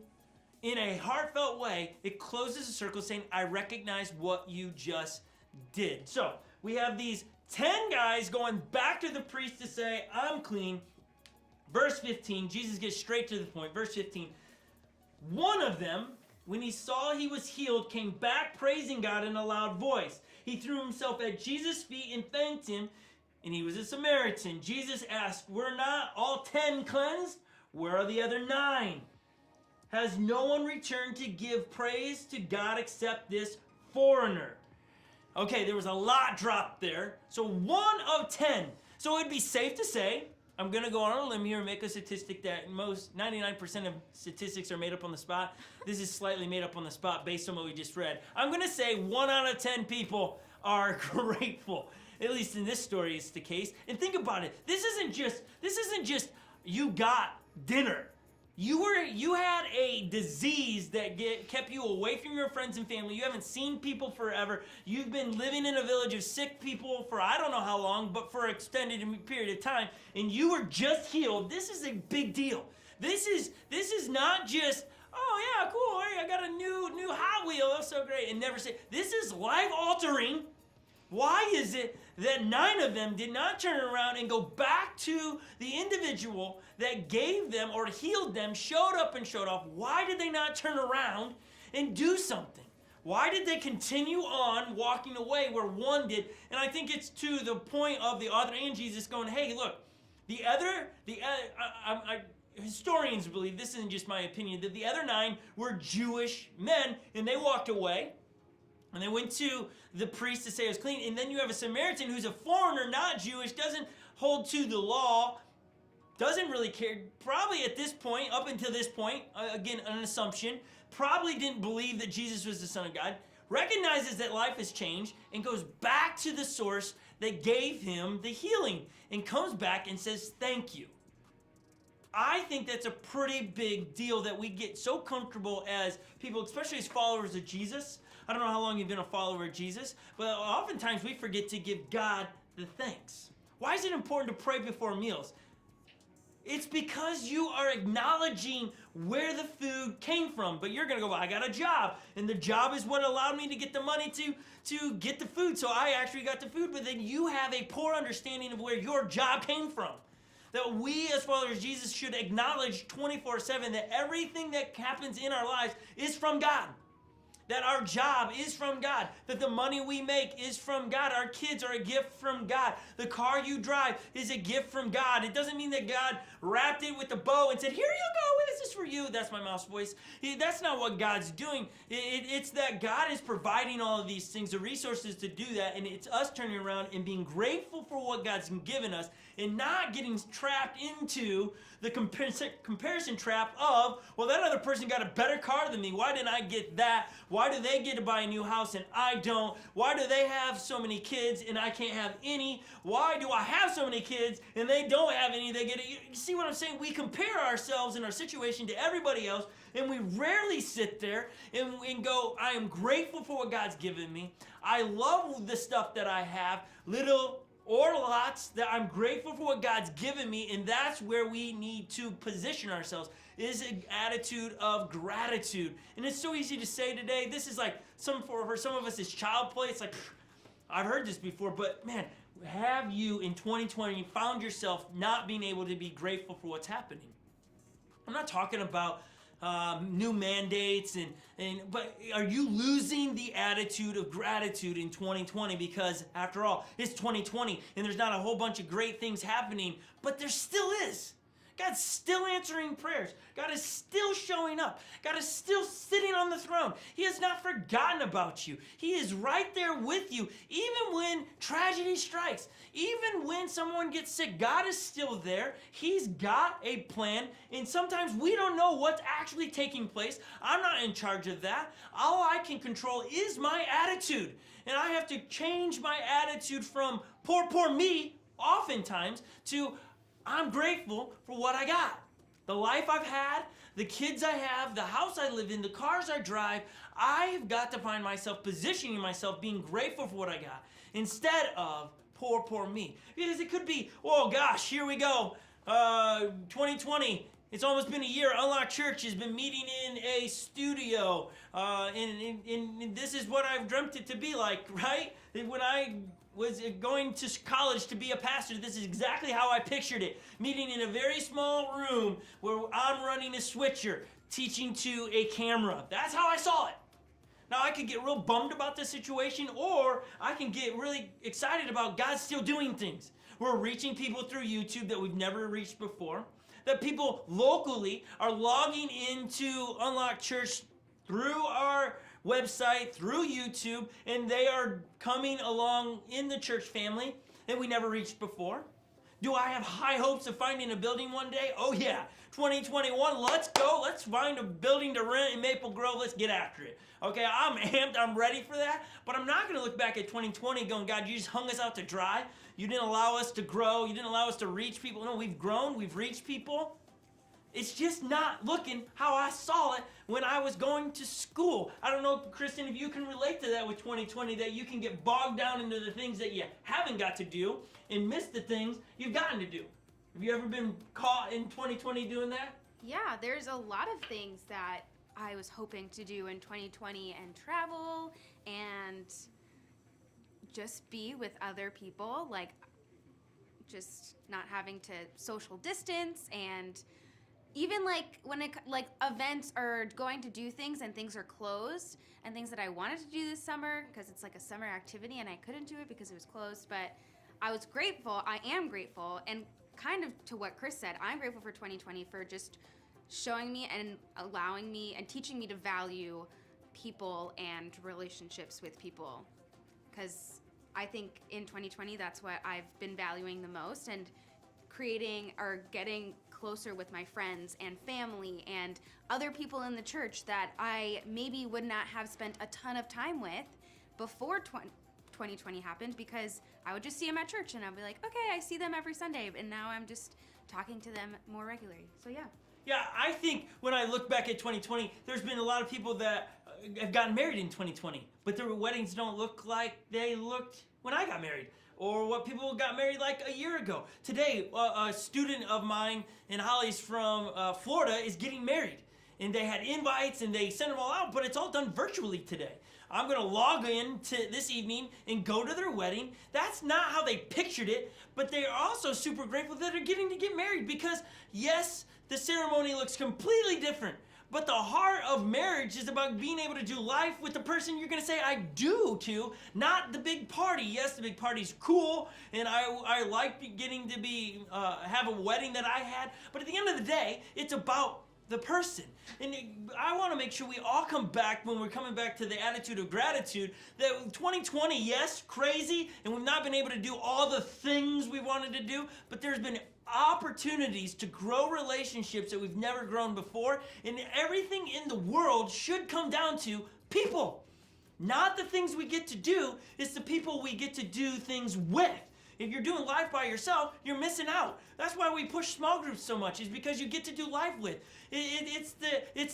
[SPEAKER 1] in a heartfelt way, it closes the circle saying, I recognize what you just did. So we have these 10 guys going back to the priest to say, I'm clean. Verse 15, Jesus gets straight to the point. Verse 15, one of them, when he saw he was healed, came back praising God in a loud voice. He threw himself at Jesus' feet and thanked him, and he was a Samaritan. Jesus asked, were not all 10 cleansed? Where are the other 9? Has no one returned to give praise to God except this foreigner? Okay, there was a lot dropped there. So 1 of 10. So it'd be safe to say, I'm going to go on a limb here and make a statistic that 99% of statistics are made up on the spot. This is slightly made up on the spot based on what we just read. I'm going to say 1 out of 10 people are grateful. At least in this story is the case. And think about it. This isn't just you got dinner. You had a disease that kept you away from your friends and family. You haven't seen people forever. You've been living in a village of sick people for I don't know how long, but for an extended period of time, and you were just healed. This is a big deal. This is not just, oh yeah, cool, hey, I got a new Hot Wheel, that's so great, and never say, this is life-altering. Why is it that 9 of them did not turn around and go back to the individual that gave them or healed them, showed up and showed off? Why did they not turn around and do something? Why did they continue on walking away where 1 did? And I think it's to the point of the author and Jesus going, hey, look, historians believe, this isn't just my opinion, that the other 9 were Jewish men, and they walked away. And they went to the priest to say it was clean. And then you have a Samaritan who's a foreigner, not Jewish, doesn't hold to the law, doesn't really care. Probably at this point, up until this point, again, an assumption, probably didn't believe that Jesus was the Son of God, recognizes that life has changed, and goes back to the source that gave him the healing, and comes back and says, thank you. I think that's a pretty big deal that we get so comfortable as people, especially as followers of Jesus. I don't know how long you've been a follower of Jesus, but oftentimes we forget to give God the thanks. Why is it important to pray before meals? It's because you are acknowledging where the food came from. But you're going to go, well, I got a job, and the job is what allowed me to get the money to get the food, so I actually got the food. But then you have a poor understanding of where your job came from. That we as followers of Jesus should acknowledge 24/7 that everything that happens in our lives is from God. that our job is from God, that the money we make is from God, our kids are a gift from God, the car you drive is a gift from God. It doesn't mean that God wrapped it with a bow and said, here you go, this is for you. That's my mouse voice. That's not what God's doing. It's that God is providing all of these things, the resources to do that, and it's us turning around and being grateful for what God's given us and not getting trapped into the comparison trap of, well, that other person got a better car than me. Why didn't I get that? Why do they get to buy a new house and I don't? Why do they have so many kids and I can't have any? Why do I have so many kids and they don't have any? They get it. You see what I'm saying? We compare ourselves and our situation to everybody else, and we rarely sit there and go, I am grateful for what God's given me. I love the stuff that I have, little or lots, that I'm grateful for what God's given me, and that's where we need to position ourselves, is an attitude of gratitude. And it's so easy to say today. This is like, for some of us, it's child play. It's like, I've heard this before, but man, have you in 2020 found yourself not being able to be grateful for what's happening? I'm not talking about new mandates, but are you losing the attitude of gratitude in 2020? Because after all, it's 2020 and there's not a whole bunch of great things happening, but there still is. God's still answering prayers. God is still showing up. God is still sitting on the throne. He has not forgotten about you. He is right there with you, even when tragedy strikes, even when someone gets sick. God is still there. He's got a plan, and sometimes we don't know what's actually taking place. I'm not in charge of that. All I can control is my attitude, and I have to change my attitude from poor me, oftentimes, to I'm grateful for what I got. The life I've had, the kids I have, the house I live in, the cars I drive. I've got to find myself positioning myself, being grateful for what I got, instead of poor me. Because it could be, oh gosh, here we go. 2020, it's almost been a year. Unlocked Church has been meeting in a studio. And this is what I've dreamt it to be like, right? When I was going to college to be a pastor, this is exactly how I pictured it. Meeting in a very small room where I'm running a switcher, teaching to a camera. That's how I saw it. Now, I could get real bummed about this situation, or I can get really excited about God still doing things. We're reaching people through YouTube that we've never reached before. That people locally are logging into Unlocked Church through our website, through YouTube, and they are coming along in the church family that we never reached before. Do I have high hopes of finding a building one day? Oh yeah, 2021, let's go. Let's find a building to rent in Maple Grove. Let's get after it. Okay, I'm amped, I'm ready for that, but I'm not gonna look back at 2020 going, God, you just hung us out to dry. You didn't allow us to grow. You didn't allow us to reach people. No, we've grown, we've reached people. It's just not looking how I saw it when I was going to school. I don't know, Kristen, if you can relate to that with 2020, that you can get bogged down into the things that you haven't got to do and miss the things you've gotten to do. Have you ever been caught in 2020 doing that?
[SPEAKER 2] Yeah, there's a lot of things that I was hoping to do in 2020, and travel and just be with other people, like just not having to social distance, and even like when events are going to do things and things are closed, and things that I wanted to do this summer because it's like a summer activity and I couldn't do it because it was closed. But I was grateful. I am grateful, and kind of to what Chris said, I'm grateful for 2020 for just showing me and allowing me and teaching me to value people and relationships with people, because I think in 2020 that's what I've been valuing the most, and creating or getting closer with my friends and family and other people in the church that I maybe would not have spent a ton of time with before 2020 happened, because I would just see them at church and I'd be like, okay, I see them every Sunday, and now I'm just talking to them more regularly. So yeah.
[SPEAKER 1] Yeah, I think when I look back at 2020, there's been a lot of people that have gotten married in 2020, but their weddings don't look like they looked when I got married, or what people got married like a year ago. Today, a student of mine in Holly's from Florida is getting married, and they had invites and they sent them all out, but it's all done virtually today. I'm gonna log in to this evening and go to their wedding. That's not how they pictured it, but they are also super grateful that they're getting to get married, because yes, the ceremony looks completely different, But the heart of marriage is about being able to do life with the person you're gonna say I do to, not the big party. Yes, the big party's cool, and I like getting to be have a wedding that I had. But at the end of the day, it's about the person. And I want to make sure we all come back, when we're coming back to the attitude of gratitude, that 2020, yes, crazy, and we've not been able to do all the things we wanted to do, but there's been opportunities to grow relationships that we've never grown before, and everything in the world should come down to people. Not the things we get to do, it's the people we get to do things with. If you're doing life by yourself, you're missing out. That's why we push small groups so much, is because you get to do life with. It's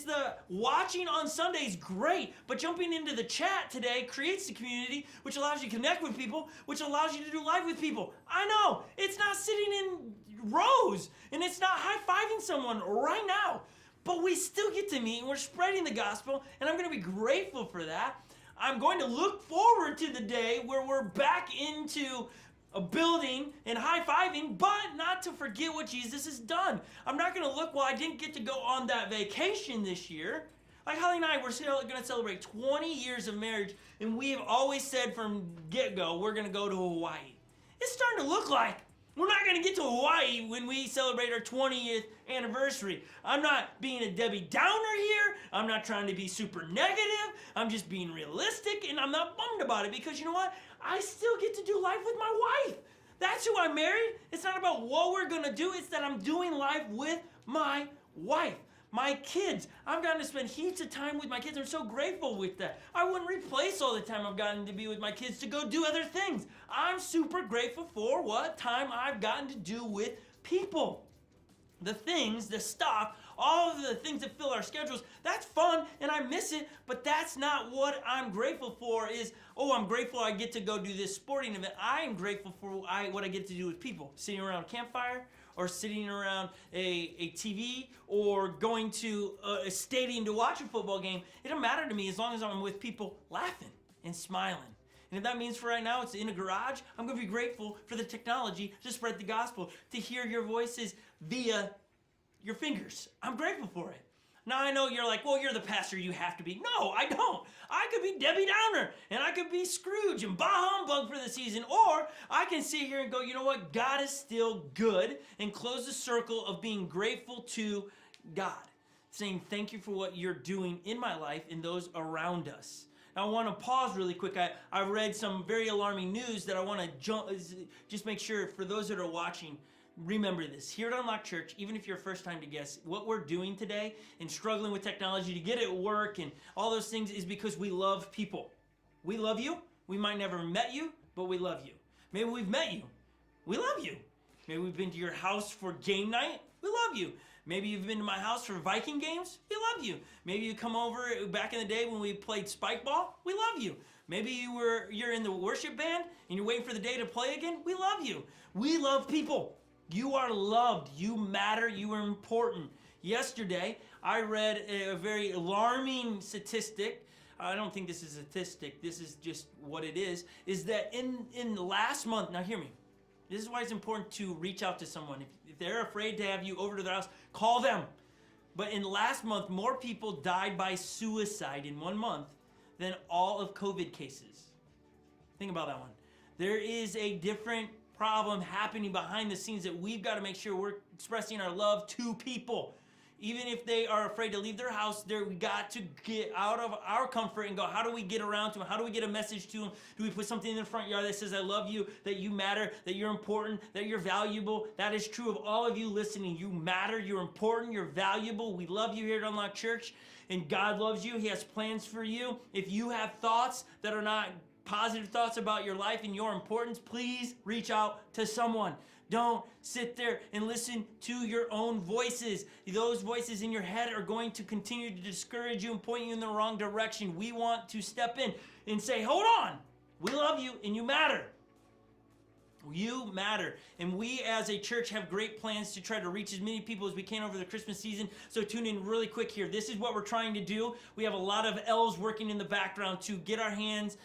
[SPEAKER 1] the watching on Sundays, great, but jumping into the chat today creates the community, which allows you to connect with people, which allows you to do life with people. I know, it's not sitting in rows, and it's not high-fiving someone right now, but we still get to meet, and we're spreading the gospel, and I'm gonna be grateful for that. I'm going to look forward to the day where we're back into a building and high-fiving, but not to forget what Jesus has done. I'm not going to look, well, I didn't get to go on that vacation this year. Like Holly and I, we're going to celebrate 20 years of marriage, and we have always said from get-go, we're going to go to Hawaii. It's starting to look like we're not going to get to Hawaii when we celebrate our 20th anniversary. I'm not being a Debbie Downer here. I'm not trying to be super negative. I'm just being realistic, and I'm not bummed about it, because you know what? I still get to do life with my wife. That's who I married. It's not about what we're gonna do, it's that I'm doing life with my wife. My kids, I've gotten to spend heaps of time with my kids. I'm so grateful with that. I wouldn't replace all the time I've gotten to be with my kids to go do other things. I'm super grateful for what time I've gotten to do with people. The things, the stuff, all of the things that fill our schedules, that's fun and I miss it, but that's not what I'm grateful for is, oh, I'm grateful I get to go do this sporting event. I am grateful for what I get to do with people, sitting around a campfire or sitting around a TV or going to a stadium to watch a football game. It doesn't matter to me as long as I'm with people laughing and smiling. And if that means for right now it's in a garage, I'm going to be grateful for the technology to spread the gospel, to hear your voices via your fingers. I'm grateful for it. Now I know you're like, well, you're the pastor, you have to be. No, I don't. I could be Debbie Downer, and I could be Scrooge and bah humbug for the season, or I can sit here and go, you know what, God is still good, and close the circle of being grateful to God, saying thank you for what you're doing in my life and those around us. Now I want to pause really quick. I read some very alarming news that I want to just make sure for those that are watching, remember this. Here at Unlocked Church, even if you're first time to guest, what we're doing today and struggling with technology to get it work and all those things is because we love people. We love you. We might never have met you, but we love you. Maybe we've met you. We love you. Maybe we've been to your house for game night. We love you. Maybe you've been to my house for Viking games. We love you. Maybe you come over back in the day when we played spike ball. We love you. Maybe you're in the worship band and you're waiting for the day to play again. We love you. We love people. You are loved. You matter. You are important. Yesterday, I read a very alarming statistic. I don't think this is a statistic. This is just what it is that in the last month, now hear me. This is why it's important to reach out to someone. If they're afraid to have you over to their house, call them. But in last month, more people died by suicide in 1 month than all of COVID cases. Think about that one. There is a different problem happening behind the scenes that we've got to make sure we're expressing our love to people. Even if they are afraid to leave their house, we got to get out of our comfort and go, how do we get around to them? How do we get a message to them? Do we put something in the front yard that says, I love you, that you matter, that you're important, that you're valuable? That is true of all of you listening. You matter, you're important, you're valuable. We love you here at Unlocked Church, and God loves you. He has plans for you. If you have thoughts that are not positive thoughts about your life and your importance, please reach out to someone. Don't sit there and listen to your own voices. Those voices in your head are going to continue to discourage you and point you in the wrong direction. We want to step in and say, hold on, we love you and you matter. You matter. And we as a church have great plans to try to reach as many people as we can over the Christmas season. So tune in really quick here. This is what we're trying to do. We have a lot of elves working in the background to get our hands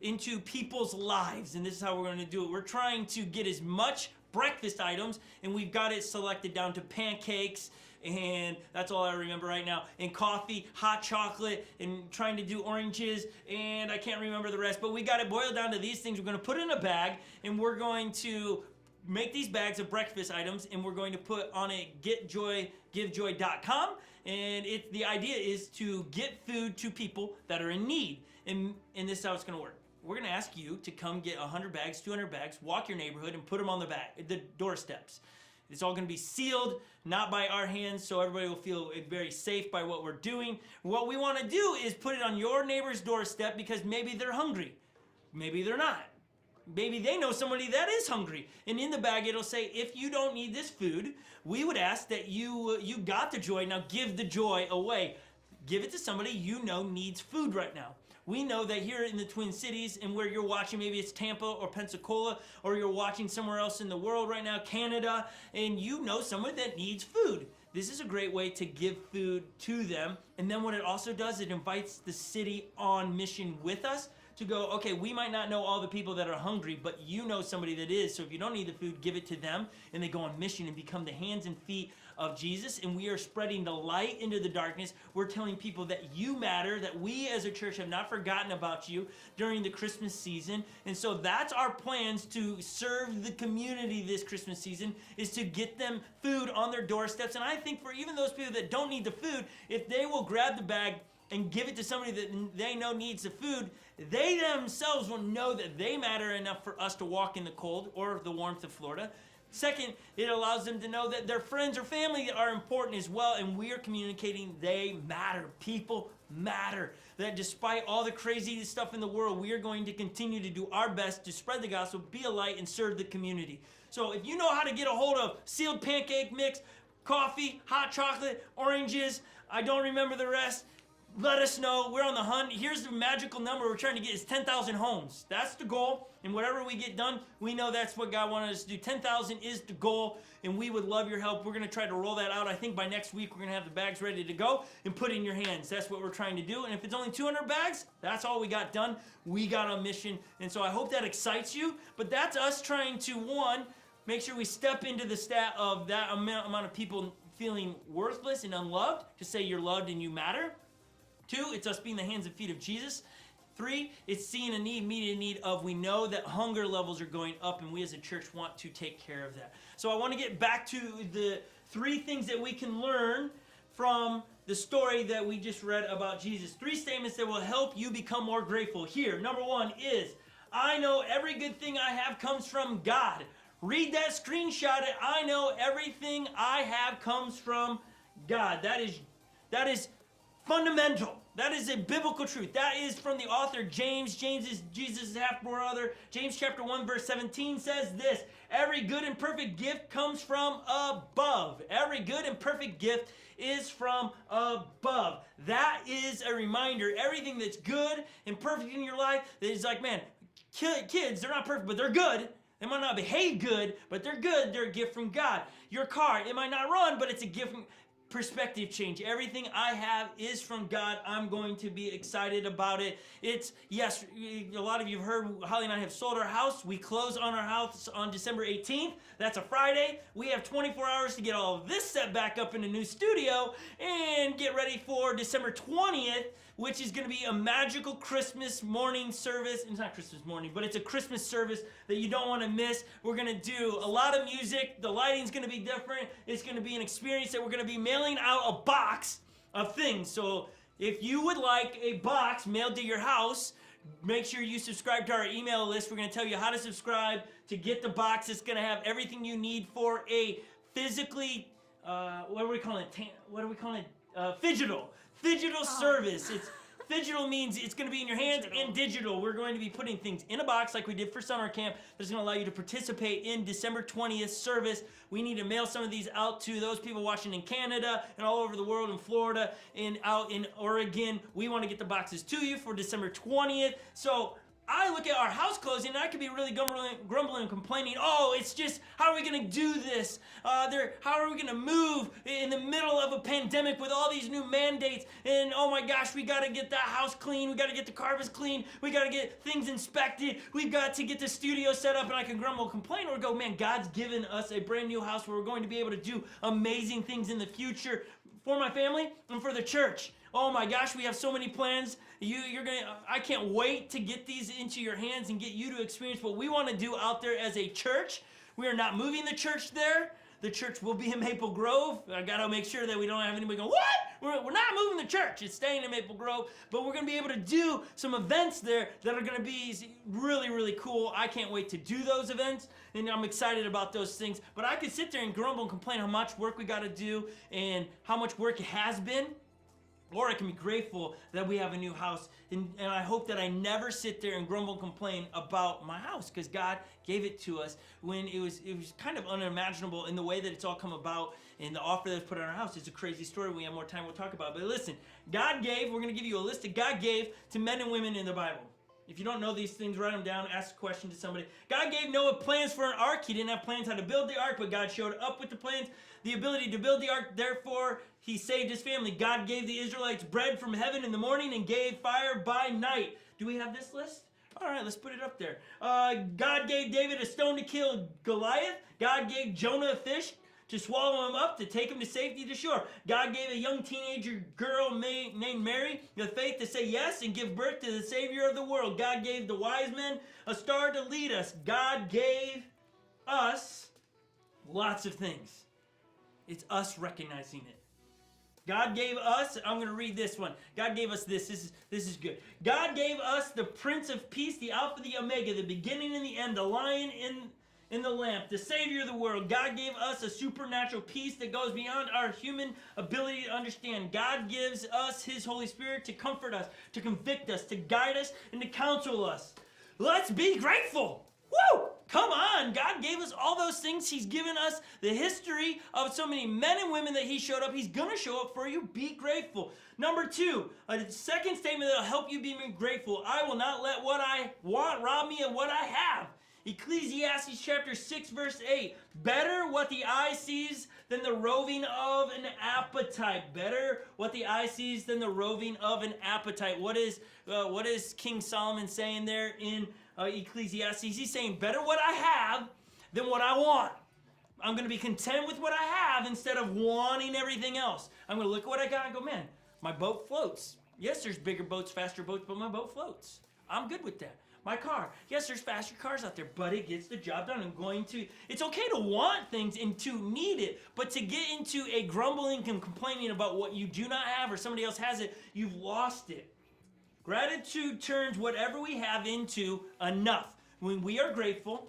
[SPEAKER 1] into people's lives. And this is how we're going to do it. We're trying to get as much breakfast items, and we've got it selected down to pancakes, and that's all I remember right now. And coffee, hot chocolate, and trying to do oranges, and I can't remember the rest, but we got it boiled down to these things. We're gonna put it in a bag, and we're going to make these bags of breakfast items, and we're going to put on it getjoygivejoy.com, and the idea is to get food to people that are in need, and this is how it's gonna work. We're gonna ask you to come get 100 bags, 200 bags, walk your neighborhood, and put them on the doorsteps. It's all gonna be sealed, not by our hands, so everybody will feel very safe by what we're doing. What we wanna do is put it on your neighbor's doorstep because maybe they're hungry. Maybe they're not. Maybe they know somebody that is hungry. And in the bag it'll say, if you don't need this food, we would ask that you got the joy, now give the joy away. Give it to somebody you know needs food right now. We know that here in the Twin Cities and where you're watching, maybe it's Tampa or Pensacola, or you're watching somewhere else in the world right now, Canada, and you know someone that needs food. This is a great way to give food to them. And then what it also does, it invites the city on mission with us to go, okay, we might not know all the people that are hungry, but you know somebody that is, so if you don't need the food, give it to them, and they go on mission and become the hands and feet of Jesus, and we are spreading the light into the darkness. We're telling people that you matter, that we as a church have not forgotten about you during the Christmas season, and so that's our plans to serve the community this Christmas season, is to get them food on their doorsteps. And I think for even those people that don't need the food, if they will grab the bag and give it to somebody that they know needs the food, they themselves will know that they matter enough for us to walk in the cold or the warmth of Florida. Second, it allows them to know that their friends or family are important as well, and we are communicating they matter. People matter. That despite all the crazy stuff in the world, we are going to continue to do our best to spread the gospel, be a light, and serve the community. So if you know how to get a hold of sealed pancake mix, coffee, hot chocolate, oranges, I don't remember the rest, let us know. We're on the hunt. Here's the magical number we're trying to get is 10,000 homes. That's the goal. And whatever we get done, we know that's what God wanted us to do. 10,000 is the goal, and we would love your help. We're going to try to roll that out. I think by next week, we're going to have the bags ready to go and put in your hands. That's what we're trying to do. And if it's only 200 bags, that's all we got done. We got on mission. And so I hope that excites you. But that's us trying to, one, make sure we step into the stat of that amount of people feeling worthless and unloved, to say you're loved and you matter. 2, it's us being the hands and feet of Jesus. 3, it's seeing a need, meeting a need of, we know that hunger levels are going up, and we as a church want to take care of that. So I want to get back to the 3 things that we can learn from the story that we just read about Jesus. 3 statements that will help you become more grateful. Here, number 1 is, I know every good thing I have comes from God. Read that, screenshot it. I know everything I have comes from God. That is fundamental. That is a biblical truth. That is from the author James. James is Jesus' half-brother. James chapter 1 verse 17 says this: every good and perfect gift comes from above. Every good and perfect gift is from above. That is a reminder. Everything that's good and perfect in your life, that is like, man, kids, they're not perfect, but they're good. They might not behave good, but they're good. They're a gift from God. Your car, it might not run, but it's a gift from perspective change. Everything I have is from God. I'm going to be excited about it. It's, yes, a lot of you have heard Holly and I have sold our house. We close on our house on December 18th. That's a Friday. We have 24 hours to get all of this set back up in a new studio and get ready for December 20th, which is going to be a magical Christmas morning service. It's not Christmas morning, but it's a Christmas service that you don't want to miss. We're going to do a lot of music. The lighting's going to be different. It's going to be an experience that we're going to be mailing out a box of things. So if you would like a box mailed to your house, make sure you subscribe to our email list. We're going to tell you how to subscribe to get the box. It's going to have everything you need for a physically, what are we calling it? Phygital service. It's phygital means it's going to be in your hands, and digital. We're going to be putting things in a box like we did for summer camp. That's going to allow you to participate in December 20th service. We need to mail some of these out to those people watching in Canada and all over the world, in Florida and out in Oregon. We want to get the boxes to you for December 20th. So I look at our house closing and I could be really grumbling and complaining. Oh, it's just, how are we gonna do this? How are we gonna move in the middle of a pandemic with all these new mandates? And oh my gosh, we gotta get that house clean. We gotta get the carpets clean. We gotta get things inspected. We've got to get the studio set up, and I can grumble and complain, or go, man, God's given us a brand new house where we're going to be able to do amazing things in the future for my family and for the church. Oh my gosh, we have so many plans. I can't wait to get these into your hands and get you to experience what we want to do out there as a church. We are not moving the church there. The church will be in Maple Grove. I gotta make sure that we don't have anybody going, what? We're not moving the church. It's staying in Maple Grove, but we're gonna be able to do some events there that are gonna be really, really cool. I can't wait to do those events, and I'm excited about those things. But I could sit there and grumble and complain how much work we gotta do and how much work it has been. Or I can be grateful that we have a new house. And I hope that I never sit there and grumble and complain about my house, because God gave it to us when it was kind of unimaginable in the way that it's all come about, and the offer that's put on our house. It's a crazy story. When we have more time, we'll talk about it. But listen, God gave, we're going to give you a list that God gave to men and women in the Bible. If you don't know these things, write them down, ask a question to somebody. God gave Noah plans for an ark. He didn't have plans how to build the ark, but God showed up with the plans, the ability to build the ark. Therefore, he saved his family. God gave the Israelites bread from heaven in the morning and gave fire by night. Do we have this list? All right, let's put it up there. God gave David a stone to kill Goliath. God gave Jonah a fish to swallow him up, to take him to safety to shore. God gave a young teenager girl named Mary the faith to say yes and give birth to the Savior of the world. God gave the wise men a star to lead us. God gave us lots of things. It's us recognizing it. God gave us, I'm going to read this one. God gave us this. This is good. God gave us the Prince of Peace, the Alpha, the Omega, the beginning and the end, the Lion in the lamp, the Savior of the world. God gave us a supernatural peace that goes beyond our human ability to understand. God gives us His Holy Spirit to comfort us, to convict us, to guide us, and to counsel us. Let's be grateful. Woo! Come on. God gave us all those things. He's given us the history of so many men and women that He showed up. He's going to show up for you. Be grateful. Number 2, a second statement that will help you be grateful. I will not let what I want rob me of what I have. Ecclesiastes chapter 6 verse 8. Better what the eye sees than the roving of an appetite. Better what the eye sees than the roving of an appetite. What is King Solomon saying there in Ecclesiastes? He's saying better what I have than what I want. I'm going to be content with what I have instead of wanting everything else. I'm going to look at what I got and go, man, my boat floats. Yes, there's bigger boats, faster boats, but my boat floats. I'm good with that. My car. Yes, there's faster cars out there, but it gets the job done. It's okay to want things and to need it, but to get into a grumbling and complaining about what you do not have or somebody else has it, you've lost it. Gratitude turns whatever we have into enough. When we're grateful,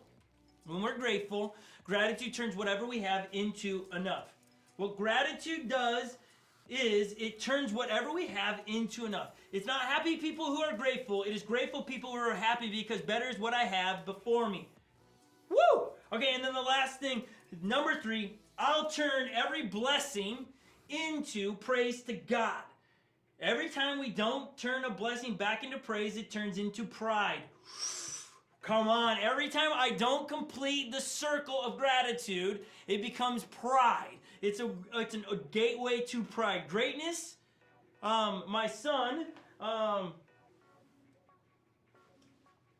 [SPEAKER 1] gratitude turns whatever we have into enough. What gratitude does is it turns whatever we have into enough. It's not happy people who are grateful. It is grateful people who are happy because better is what I have before me. Woo! Okay, and then the last thing, number 3, I'll turn every blessing into praise to God. Every time we don't turn a blessing back into praise, it turns into pride. Come on, every time I don't complete the circle of gratitude, it becomes pride. It's a gateway to pride. Greatness, my son,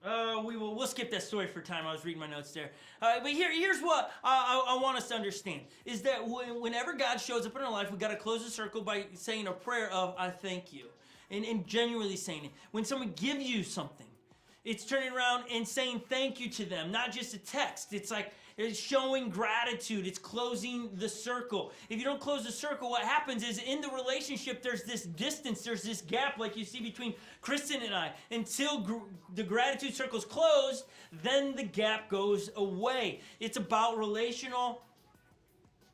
[SPEAKER 1] we'll skip that story for time. I was reading my notes there. But here's what I want us to understand, is that whenever God shows up in our life, we got to close the circle by saying a prayer of, I thank you. And genuinely saying it. When someone gives you something, it's turning around and saying thank you to them, not just a text. It's like it's showing gratitude. It's closing the circle. If you don't close the circle, what happens is in the relationship, there's this distance, there's this gap like you see between Kristen and I. Until the gratitude circle's closed, then the gap goes away. It's about relational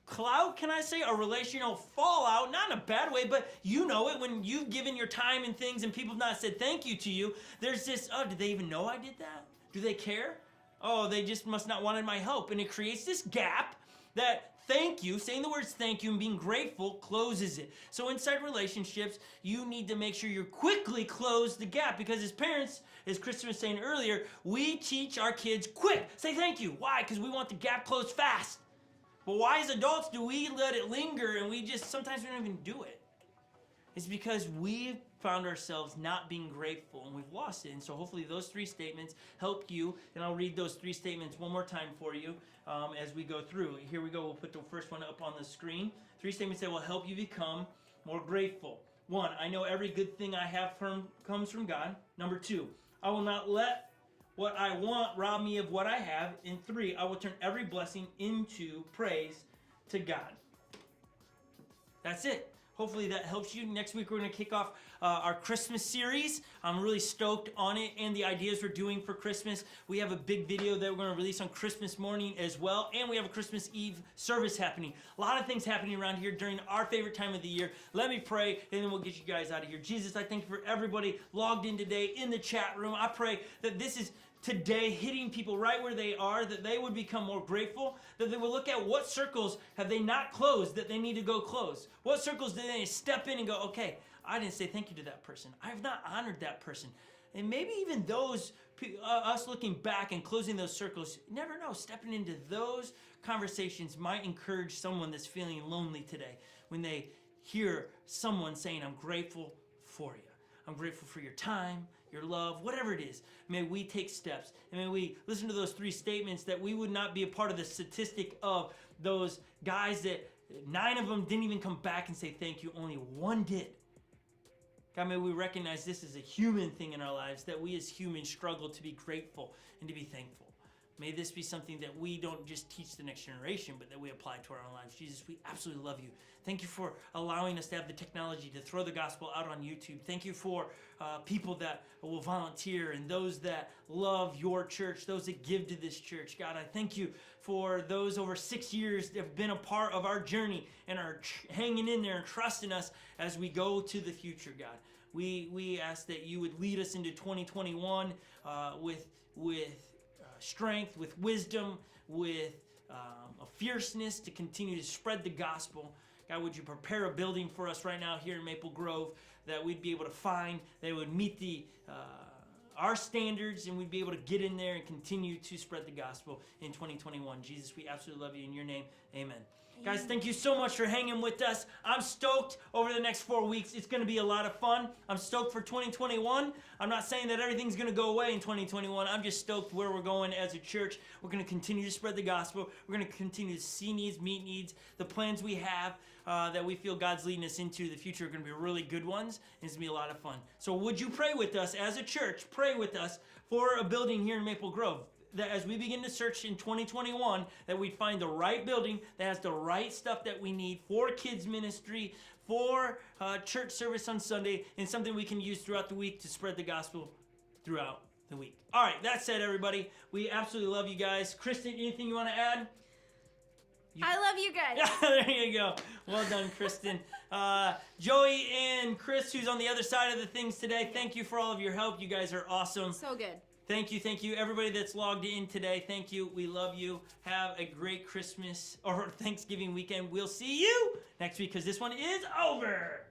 [SPEAKER 1] clout, can I say, a relational fallout, not in a bad way, but you know it when you've given your time and things and people have not said thank you to you. There's this, oh, did they even know I did that? Do they care? Oh, they just must not wanted my help. And it creates this gap that thank you, saying the words thank you and being grateful closes it. So inside relationships, you need to make sure you quickly close the gap, because as parents, as Kristen was saying earlier, we teach our kids quick, say thank you. Why? Because we want the gap closed fast. But why as adults do we let it linger and sometimes we don't even do it? It's because we've found ourselves not being grateful and we've lost it. And so hopefully those 3 statements help you. And I'll read those 3 statements one more time for you as we go through. Here we go. We'll put the first one up on the screen. 3 statements that will help you become more grateful. 1, I know every good thing I have comes from God. Number 2, I will not let what I want rob me of what I have. And 3, I will turn every blessing into praise to God. That's it. Hopefully that helps you. Next week we're going to kick off our Christmas series. I'm really stoked on it and the ideas we're doing for Christmas. We have a big video that we're going to release on Christmas morning as well, and we have a Christmas Eve service happening. A lot of things happening around here during our favorite time of the year. Let me pray, and then we'll get you guys out of here. Jesus, I thank you for everybody logged in today in the chat room. I pray that this is today hitting people right where they are, that they would become more grateful, that they would look at what circles have they not closed that they need to go close. What circles do they step in and go, okay, I didn't say thank you to that person. I have not honored that person. And maybe even those, us looking back and closing those circles, you never know, stepping into those conversations might encourage someone that's feeling lonely today when they hear someone saying, I'm grateful for you. I'm grateful for your time, your love, whatever it is. May we take steps, and may we listen to those 3 statements, that we would not be a part of the statistic of those guys that 9 of them didn't even come back and say thank you, only 1 did. God, may we recognize this is a human thing in our lives, that we as humans struggle to be grateful and to be thankful. May this be something that we don't just teach the next generation, but that we apply to our own lives. Jesus, we absolutely love you. Thank you for allowing us to have the technology to throw the gospel out on YouTube. Thank you for people that will volunteer and those that love your church, those that give to this church. God, I thank you for those over 6 years that have been a part of our journey and are hanging in there and trusting us as we go to the future, God. We ask that you would lead us into 2021 with strength, with wisdom, with a fierceness to continue to spread the gospel. God, would you prepare a building for us right now here in Maple Grove that we'd be able to find, that would meet our standards, and we'd be able to get in there and continue to spread the gospel in 2021. Jesus, we absolutely love you. In your name, amen. Guys, thank you so much for hanging with us. I'm stoked over the next 4 weeks. It's going to be a lot of fun. I'm stoked for 2021. I'm not saying that everything's going to go away in 2021. I'm just stoked where we're going as a church. We're going to continue to spread the gospel. We're going to continue to see needs, meet needs. The plans we have that we feel God's leading us into the future are going to be really good ones. And it's going to be a lot of fun. So would you pray with us as a church? Pray with us for a building here in Maple Grove, that as we begin to search in 2021, that we'd find the right building that has the right stuff that we need for kids ministry, for church service on Sunday, and something we can use throughout the week to spread the gospel throughout the week. All right, that said, everybody, we absolutely love you guys. Kristen, anything you want to add?
[SPEAKER 2] I love you guys.
[SPEAKER 1] There you go. Well done, Kristen. Joey and Chris, who's on the other side of the things today, thank you for all of your help. You guys are awesome.
[SPEAKER 2] So good.
[SPEAKER 1] Thank you, thank you. Everybody that's logged in today, thank you. We love you. Have a great Christmas or Thanksgiving weekend. We'll see you next week because this one is over.